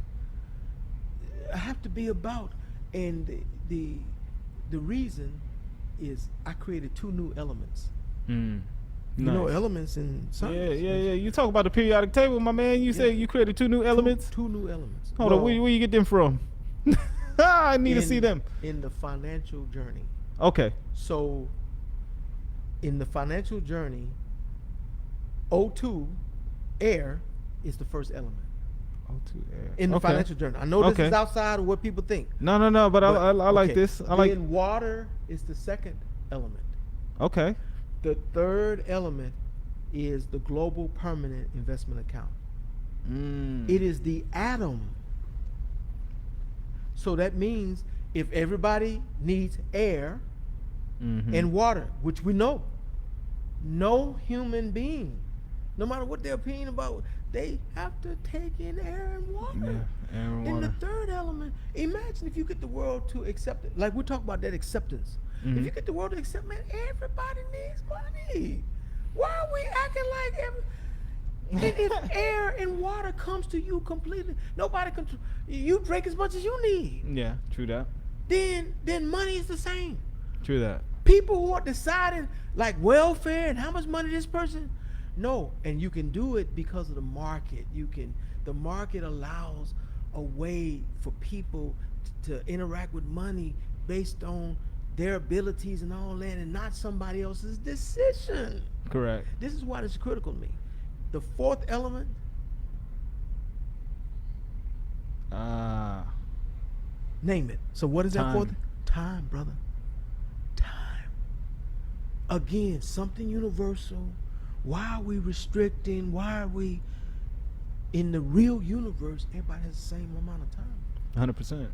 I have to be about, and the reason is I created 2 new elements. Mm. You know Nice. elements in science. Yeah. You talk about the periodic table, my man. You say you created 2 new elements. Two new elements. Hold on, where you get them from? I need to see them. in the financial journey. Okay. So, in the financial journey, O2, air, is the first element. O2 air. in the Okay. financial journal. I know this Okay. is outside of what people think. No, but I like okay. this. I like. Then water is the second element. Okay. The third element is the global permanent investment account. It is the atom. So that means if everybody needs air and water, which we know, no human being, no matter what their opinion about, they have to take in air and water. Yeah, air and And water. the third element, imagine if you get the world to accept it. Like we talk about that acceptance. If you get the world to accept, man, everybody needs money. Why are we acting like and if air and water comes to you completely, nobody can. You drink as much as you need. Yeah, true that. Then money is the same. True that. People who are deciding like welfare and how much money this person, no, and you can do it because of the market. The market allows a way for people to interact with money based on their abilities and all that, and not somebody else's decision. Correct. This is why this is critical to me. The fourth element, name it. So what is that Time. fourth? Time, brother. Time. Again, something universal. Why are we restricting? Why are we in the real universe? Everybody has the same amount of time. 100%.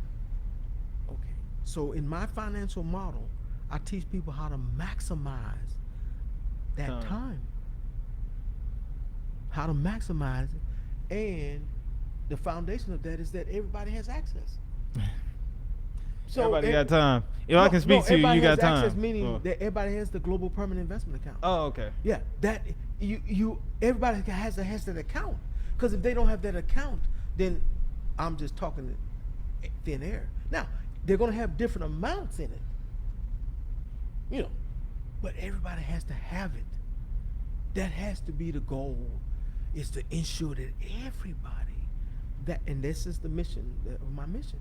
Okay. So in my financial model, I teach people how to maximize that time. How to maximize it. And the foundation of that is that everybody has access. So everybody got time. If I can speak to you, you got time. Access, meaning that everybody has the global permanent investment account. Oh, okay. Yeah, that you everybody has that account. Because if they don't have that account, then I'm just talking thin air. Now they're gonna have different amounts in it, but everybody has to have it. That has to be the goal, is to ensure that everybody and this is the mission of my mission.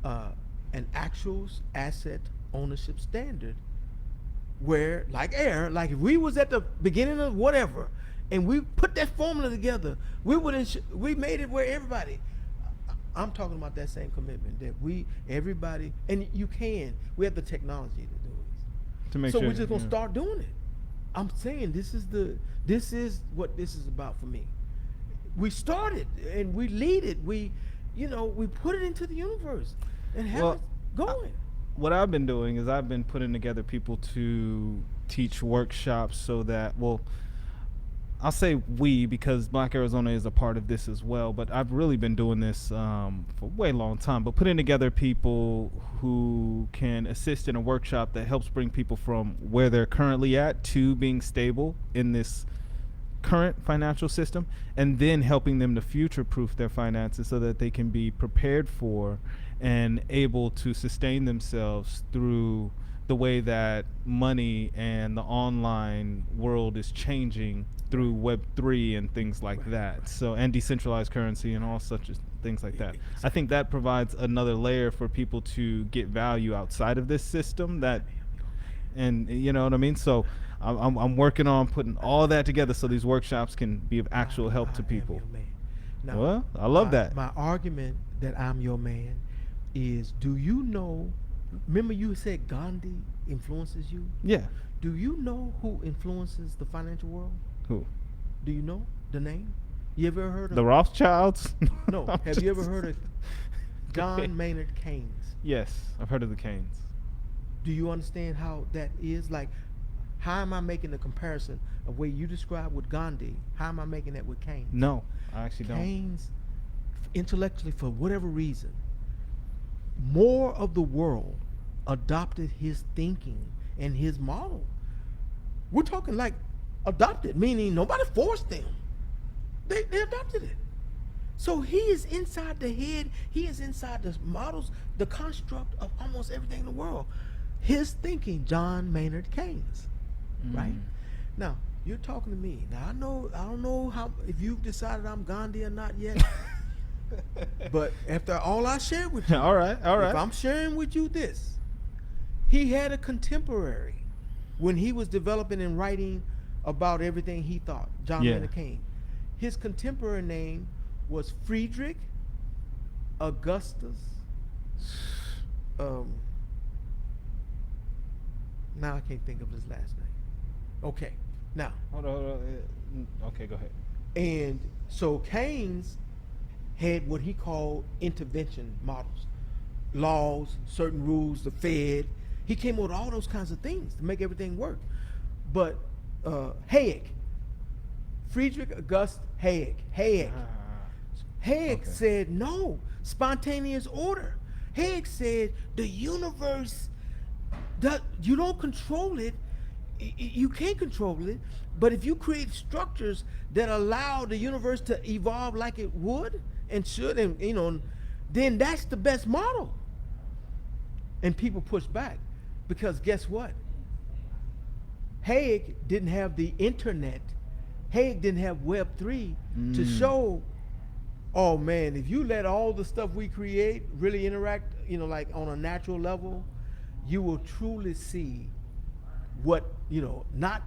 An actual asset ownership standard where, like air, like if we was at the beginning of whatever and we put that formula together, we made it where everybody, I'm talking about that same commitment that everybody, and we have the technology to do it. To make so sure, we're just gonna start doing it. I'm saying this is what this is about for me. We started and we lead it. We put it into the universe and have it going. What I've been doing is I've been putting together people to teach workshops so that, I'll say we, because Black Arizona is a part of this as well, but I've really been doing this for a way long time, but putting together people who can assist in a workshop that helps bring people from where they're currently at to being stable in this current financial system, and then helping them to future-proof their finances so that they can be prepared for and able to sustain themselves through the way that money and the online world is changing through Web3 and things like that. So, and decentralized currency and all such things like that. I think that provides another layer for people to get value outside of this system and you know what I mean? So I'm working on putting all that together so these workshops can be of actual help to people. Now, well, I love that. My argument that I'm your man is, do you know, remember you said Gandhi influences you? Yeah. Do you know who influences the financial world? Who? Do you know the name? You ever heard of the Rothschilds? No. Have you ever heard of John Maynard Keynes? Yes, I've heard of the Keynes. Do you understand how that is? Like, how am I making the comparison of way you described with Gandhi? How am I making that with Keynes? No, I actually don't. Keynes, intellectually, for whatever reason, more of the world adopted his thinking and his model. We're talking like adopted, meaning nobody forced them. They adopted it. So he is inside the head, he is inside the models, the construct of almost everything in the world. His thinking, John Maynard Keynes, right? Now, you're talking to me. Now, I don't know how, if you've decided I'm Gandhi or not yet, but after all I shared with you, all right. if I'm sharing with you this, he had a contemporary when he was developing and writing about everything he thought, John Maynard Keynes. His contemporary name was Friedrich Augustus. Um, now I can't think of his last name. Okay, now Hold on. Okay, go ahead. and so Keynes had what he called intervention models, laws, certain rules, the Fed. He came up with all those kinds of things to make everything work. But Hayek, Friedrich August Hayek Okay. said no, spontaneous order. Hayek said the universe, you don't control it. You can't control it, but if you create structures that allow the universe to evolve like it would and should, and then that's the best model. And people push back because guess what? Hayek didn't have the internet. Hayek didn't have Web3 to show, oh man, if you let all the stuff we create really interact, like on a natural level, you will truly see what, not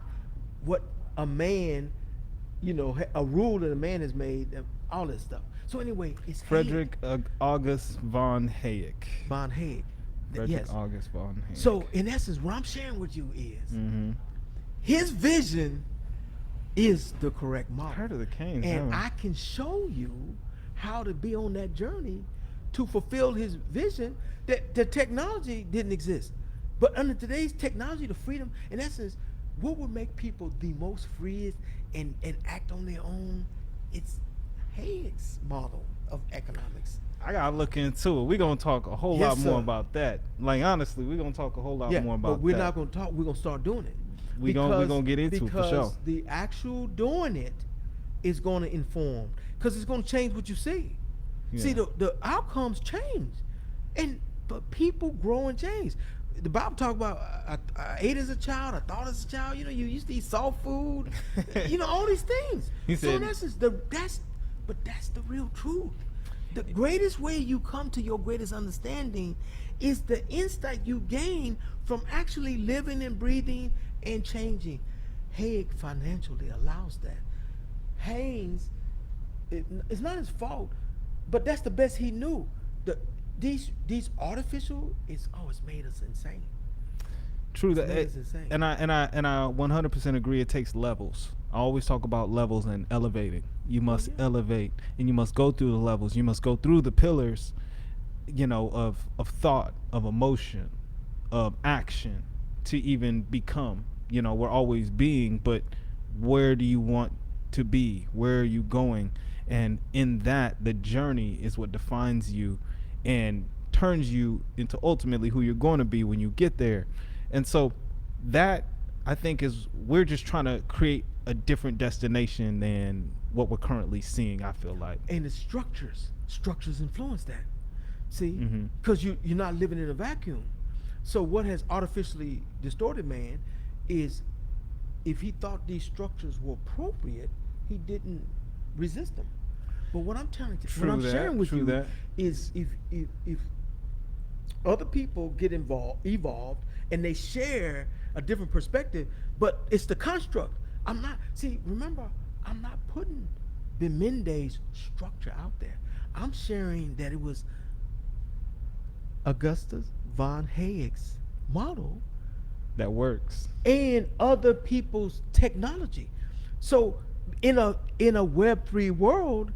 what a man, a rule that a man has made, all this stuff. So anyway, it's Frederick August von Hayek. Von Hayek. Frederick Yes. August von Hayek. So in essence, what I'm sharing with you is Mm-hmm. his vision is the correct model. Heard of the Keynes, and haven't I can show you how to be on that journey to fulfill his vision. That the technology didn't exist, but under today's technology, the freedom, in essence, what would make people the most freest and act on their own? It's Hayek's model of economics. I gotta look into it. We're gonna talk a whole Yes, lot more sir. about that. Like honestly, we're gonna talk a whole lot more about but we're that. not going to talk. We're going to start doing it. We're gonna get into it for because sure. the actual doing it is going to inform, because it's going to change what you see. See, Yeah. the outcomes change, but people grow and change. The Bible talk about I ate as a child, I thought as a child. You used to eat soft food. All these things. He So said- in essence, that's the real truth. The greatest way you come to your greatest understanding is the insight you gain from actually living and breathing and changing. Hayek financially allows that. Haynes, it's not his fault, but that's the best he knew. These artificial, it's made us insane. True It's that, made us insane. and I 100% agree. It takes levels. I always talk about levels and elevating. You must yeah. elevate, and you must go through the levels. You must go through the pillars, of thought, of emotion, of action, to even become. We're always being, but where do you want to be? Where are you going? And in that, the journey is what defines you and turns you into ultimately who you're going to be when you get there. And so that, I think, is, we're just trying to create a different destination than what we're currently seeing, I feel like. And the structures influence that. See, Mhm. because you're not living in a vacuum. So what has artificially distorted man is, if he thought these structures were appropriate, he didn't resist them. But what I'm telling you, True what I'm that, sharing with true you that. is, if other people get evolved, and they share a different perspective, but it's the construct. Remember, I'm not putting BeMende's structure out there. I'm sharing that it was Augustus von Hayek's model That works. and other people's technology. So in a Web3 world,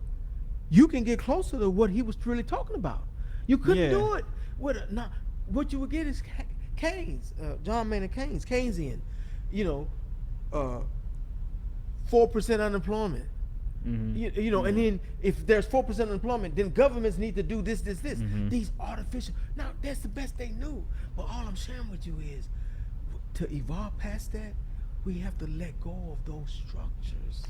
you can get closer to what he was really talking about. You couldn't Yeah. do it with what you would get is Keynes, John Maynard Keynes, Keynesian, 4% unemployment. Mhm. And then if there's 4% unemployment, then governments need to do this. Mhm. These artificial. Now that's the best they knew. But all I'm sharing with you is, to evolve past that, we have to let go of those structures.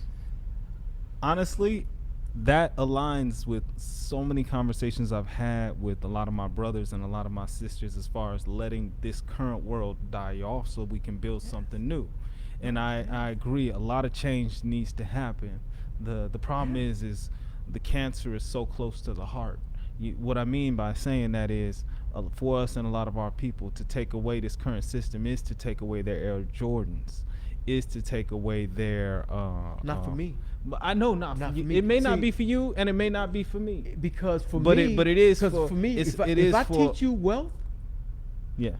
Honestly, that aligns with so many conversations I've had with a lot of my brothers and a lot of my sisters, as far as letting this current world die off so we can build something new. And I agree, a lot of change needs to happen. The problem is the cancer is so close to the heart. What I mean by saying that is, for us and a lot of our people, to take away this current system is to take away their Air Jordans, is to take away their Not for me. but I know not Not for for you. me. It may not See, be for you, and it may not be for me. Because for But me, it is because for me, it's, if I, it if is I for teach you wealth, yeah.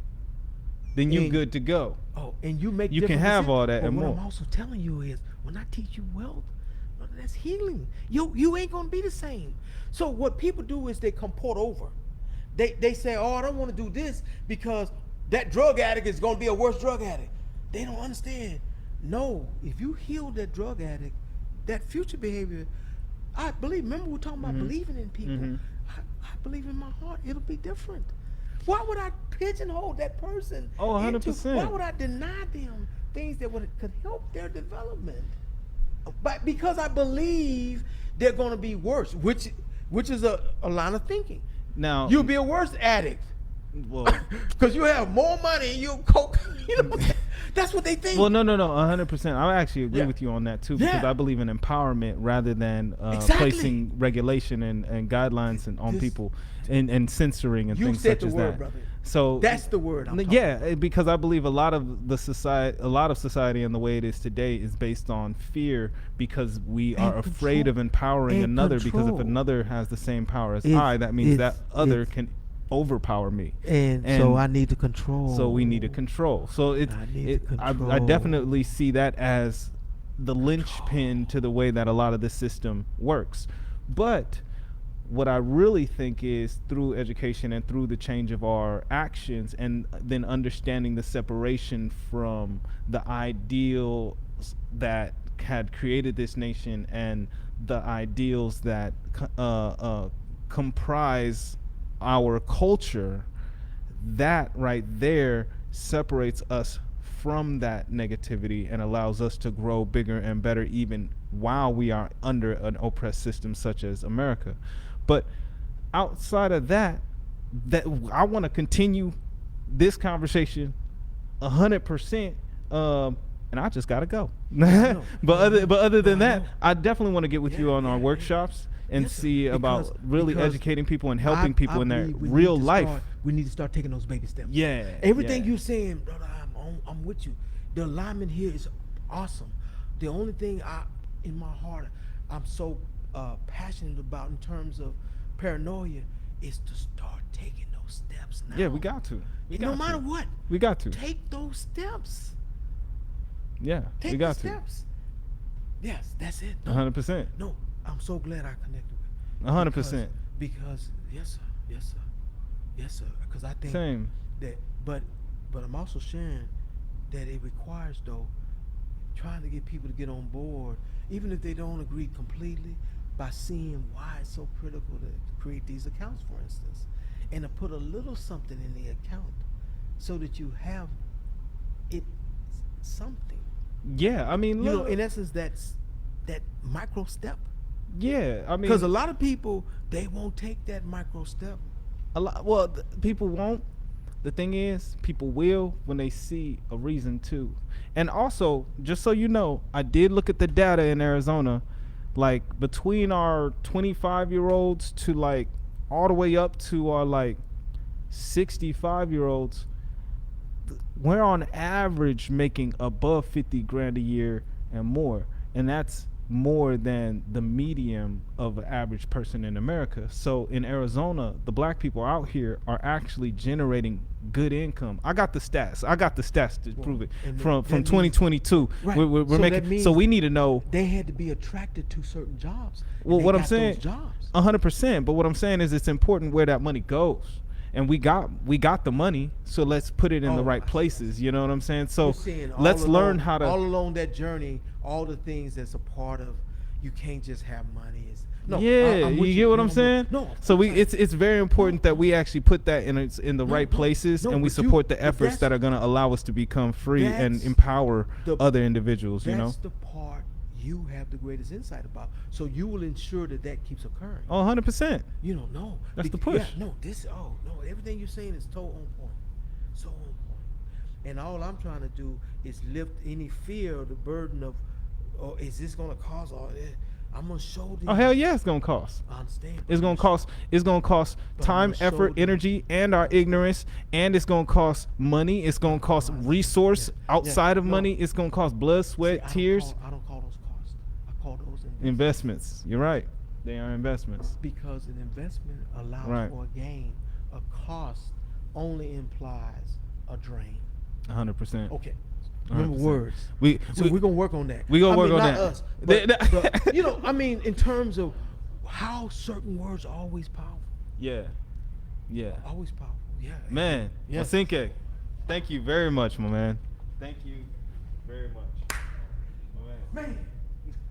Then you and- good to go. and you make You can different have decisions, all that but and what more. I'm also telling you is, when I teach you wealth, brother, that's healing. You ain't gonna be the same. So what people do is they comport over. They say, oh, I don't want to do this because that drug addict is gonna be a worse drug addict. They don't understand. No, if you heal that drug addict, that future behavior, I believe. Remember, we're talking about believing in people. Mhm. I believe in my heart it'll be different. Why would I pigeonhole that person? Oh, 100%. Why would I deny them things that could help their development? But because I believe they're going to be worse, which is a line of thinking. Now You'll be a worse addict well because you have more money and you coke. You know, that's what they think. well no 100%. I actually agree Yeah. with you on that too, because Yeah. I believe in empowerment rather than Exactly. placing regulation and guidelines on This- people and censoring and You things said such the as word, that. brother. So That's the word I'm talking yeah, because I believe a lot of society and the way it is today is based on fear, because we And are afraid control. of empowering And another, because if control. another has the same power as It's- I, that means that it's- other it's- can overpower me. And so And I need to control. So we need to control. So it's I need to I control. definitely see that as the linchpin to the way that a lot of the system works. But what I really think is, through education and through the change of our actions, and then understanding the separation from the ideals that had created this nation and the ideals that comprise our culture, that right there separates us from that negativity and allows us to grow bigger and better, even while we are under an oppressed system such as America. But outside of that, I want to continue this conversation 100%, and I just gotta go. know. but other than No, I that, know. I definitely want to get with you Yeah, on our yeah, workshops and Yes, sir. see about Because- really because educating people and helping people I in their believe we real need to life. we need to start taking those baby steps. Yeah, Everything yeah. you're saying, brother, I'm with you. The alignment here is awesome. The only thing in my heart, I'm so passionate about in terms of paranoia is to start taking those steps now. Yeah, we got to. No matter what, We got to. take those steps. Yeah, Take we got the to. steps. Yes, that's it. No, 100%. No, I'm so glad I connected with. 100%. Because yes, sir, yes, sir, yes, sir. Because I think Same. that, but I'm also sharing that it requires, though, trying to get people to get on board, even if they don't agree completely, by seeing why it's so critical to create these accounts, for instance, and to put a little something in the account so that you have it something. Yeah, I mean, You know, look, in essence, that's that micro step. yeah, I mean, Because a lot of people, they won't take that micro step. people won't. The thing is, people will when they see a reason to. And also, just so you know, I did look at the data in Arizona, like between our 25-year-olds to like all the way up to our like 65-year-olds, we're on average making above 50 grand a year and more. And that's more than the median of an average person in America. So in Arizona, the black people out here are actually generating good income. I got the stats to Well, prove it and from that means- 2022. Right. We're So that making. means So we need to know. They had to be attracted to certain jobs. and Well, they what I'm got saying, those jobs. 100%. But what I'm saying is, it's important where that money goes. And we got the money, so let's put it in the Oh, right I see. places. You know what I'm saying? So You're seeing all let's learn along- how to. all along that journey, all the things that's a part of. You can't just have money. No, Yeah, I'm you with get what No, I'm saying? No. So I'm saying- it's very important that we actually put that in the right places, no, and we but you- support the but efforts that's- that are going to allow us to become free and that's empower the- other individuals. You know? That's the part you have the greatest insight about. So you will ensure that keeps occurring. Oh, 100%. You don't know. That's the Yeah, push. no, everything you're saying is so on point. So on point. And all I'm trying to do is lift any fear or the burden of, oh, is this gonna cause all this? I'm gonna show these. Oh hell yeah, it's gonna cost. I understand. It's gonna cost. It's gonna cost But I'm time, gonna show effort, them. energy, and our ignorance. And it's gonna cost money. It's gonna cost resource Yeah. outside of No. money. It's gonna cost blood, See, sweat, tears, I don't call those costs. I call those investments. You're right. They are investments. because an investment allows Right. for a gain. A cost only implies a drain. 100%. Okay. Remember 100%. words. So we're gonna work on that. We gonna work on not that. Us, but, you know, I mean, in terms of how certain words are always powerful. Yeah. Yeah. Always powerful. Yeah. Man, Yeah. Wacinque, thank you very much, my man. Thank you very much. My man. Man.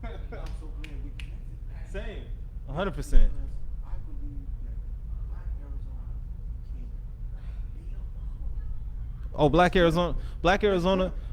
I'm so glad we connected. Same. 100%. I believe that Black Arizona can be a model. Oh,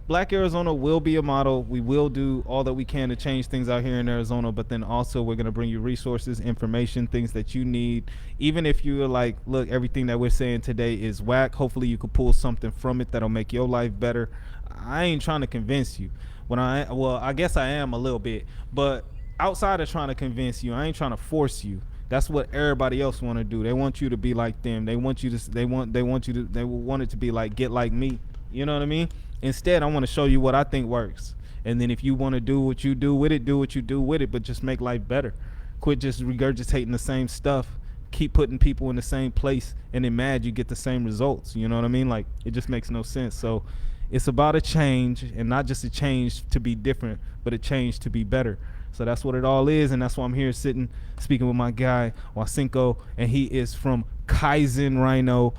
Black Arizona will be a model. We will do all that we can to change things out here in Arizona, but then also we're going to bring you resources, information, things that you need. Even if you're like, look, everything that we're saying today is whack, hopefully you could pull something from it that'll make your life better. I ain't trying to convince you. I guess I am a little bit, but outside of trying to convince you, I ain't trying to force you. That's what everybody else want to do. They want you to be like them. They want it to be like, get like me. You know what I mean? Instead, I want to show you what I think works. And then if you want to do what you do with it, do what you do with it, but just make life better. Quit just regurgitating the same stuff. Keep putting people in the same place, and then mad you get the same results. You know what I mean? Like, it just makes no sense. So it's about a change, and not just a change to be different, but a change to be better. So that's what it all is, and that's why I'm here sitting, speaking with my guy, Wacinque, and he is from Kaizen Rhino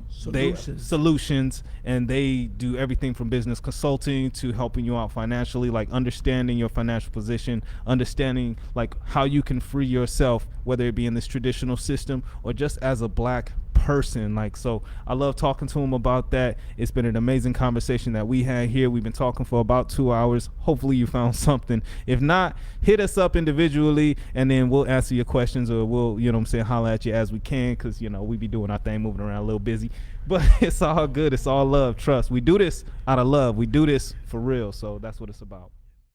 Solutions, and they do everything from business consulting to helping you out financially, like understanding your financial position, understanding like how you can free yourself, whether it be in this traditional system or just as a black person. Like, so I love talking to him about that. It's been an amazing conversation that we had here. We've been talking for about 2 hours. Hopefully you found something. If not, hit us up individually and then we'll answer your questions, or we'll, you know what I'm saying, holler at you as we can, because, you know, we be doing our thing, moving around a little busy, but it's all good. It's all love. Trust. We do this out of love. We do this for real. So that's what it's about.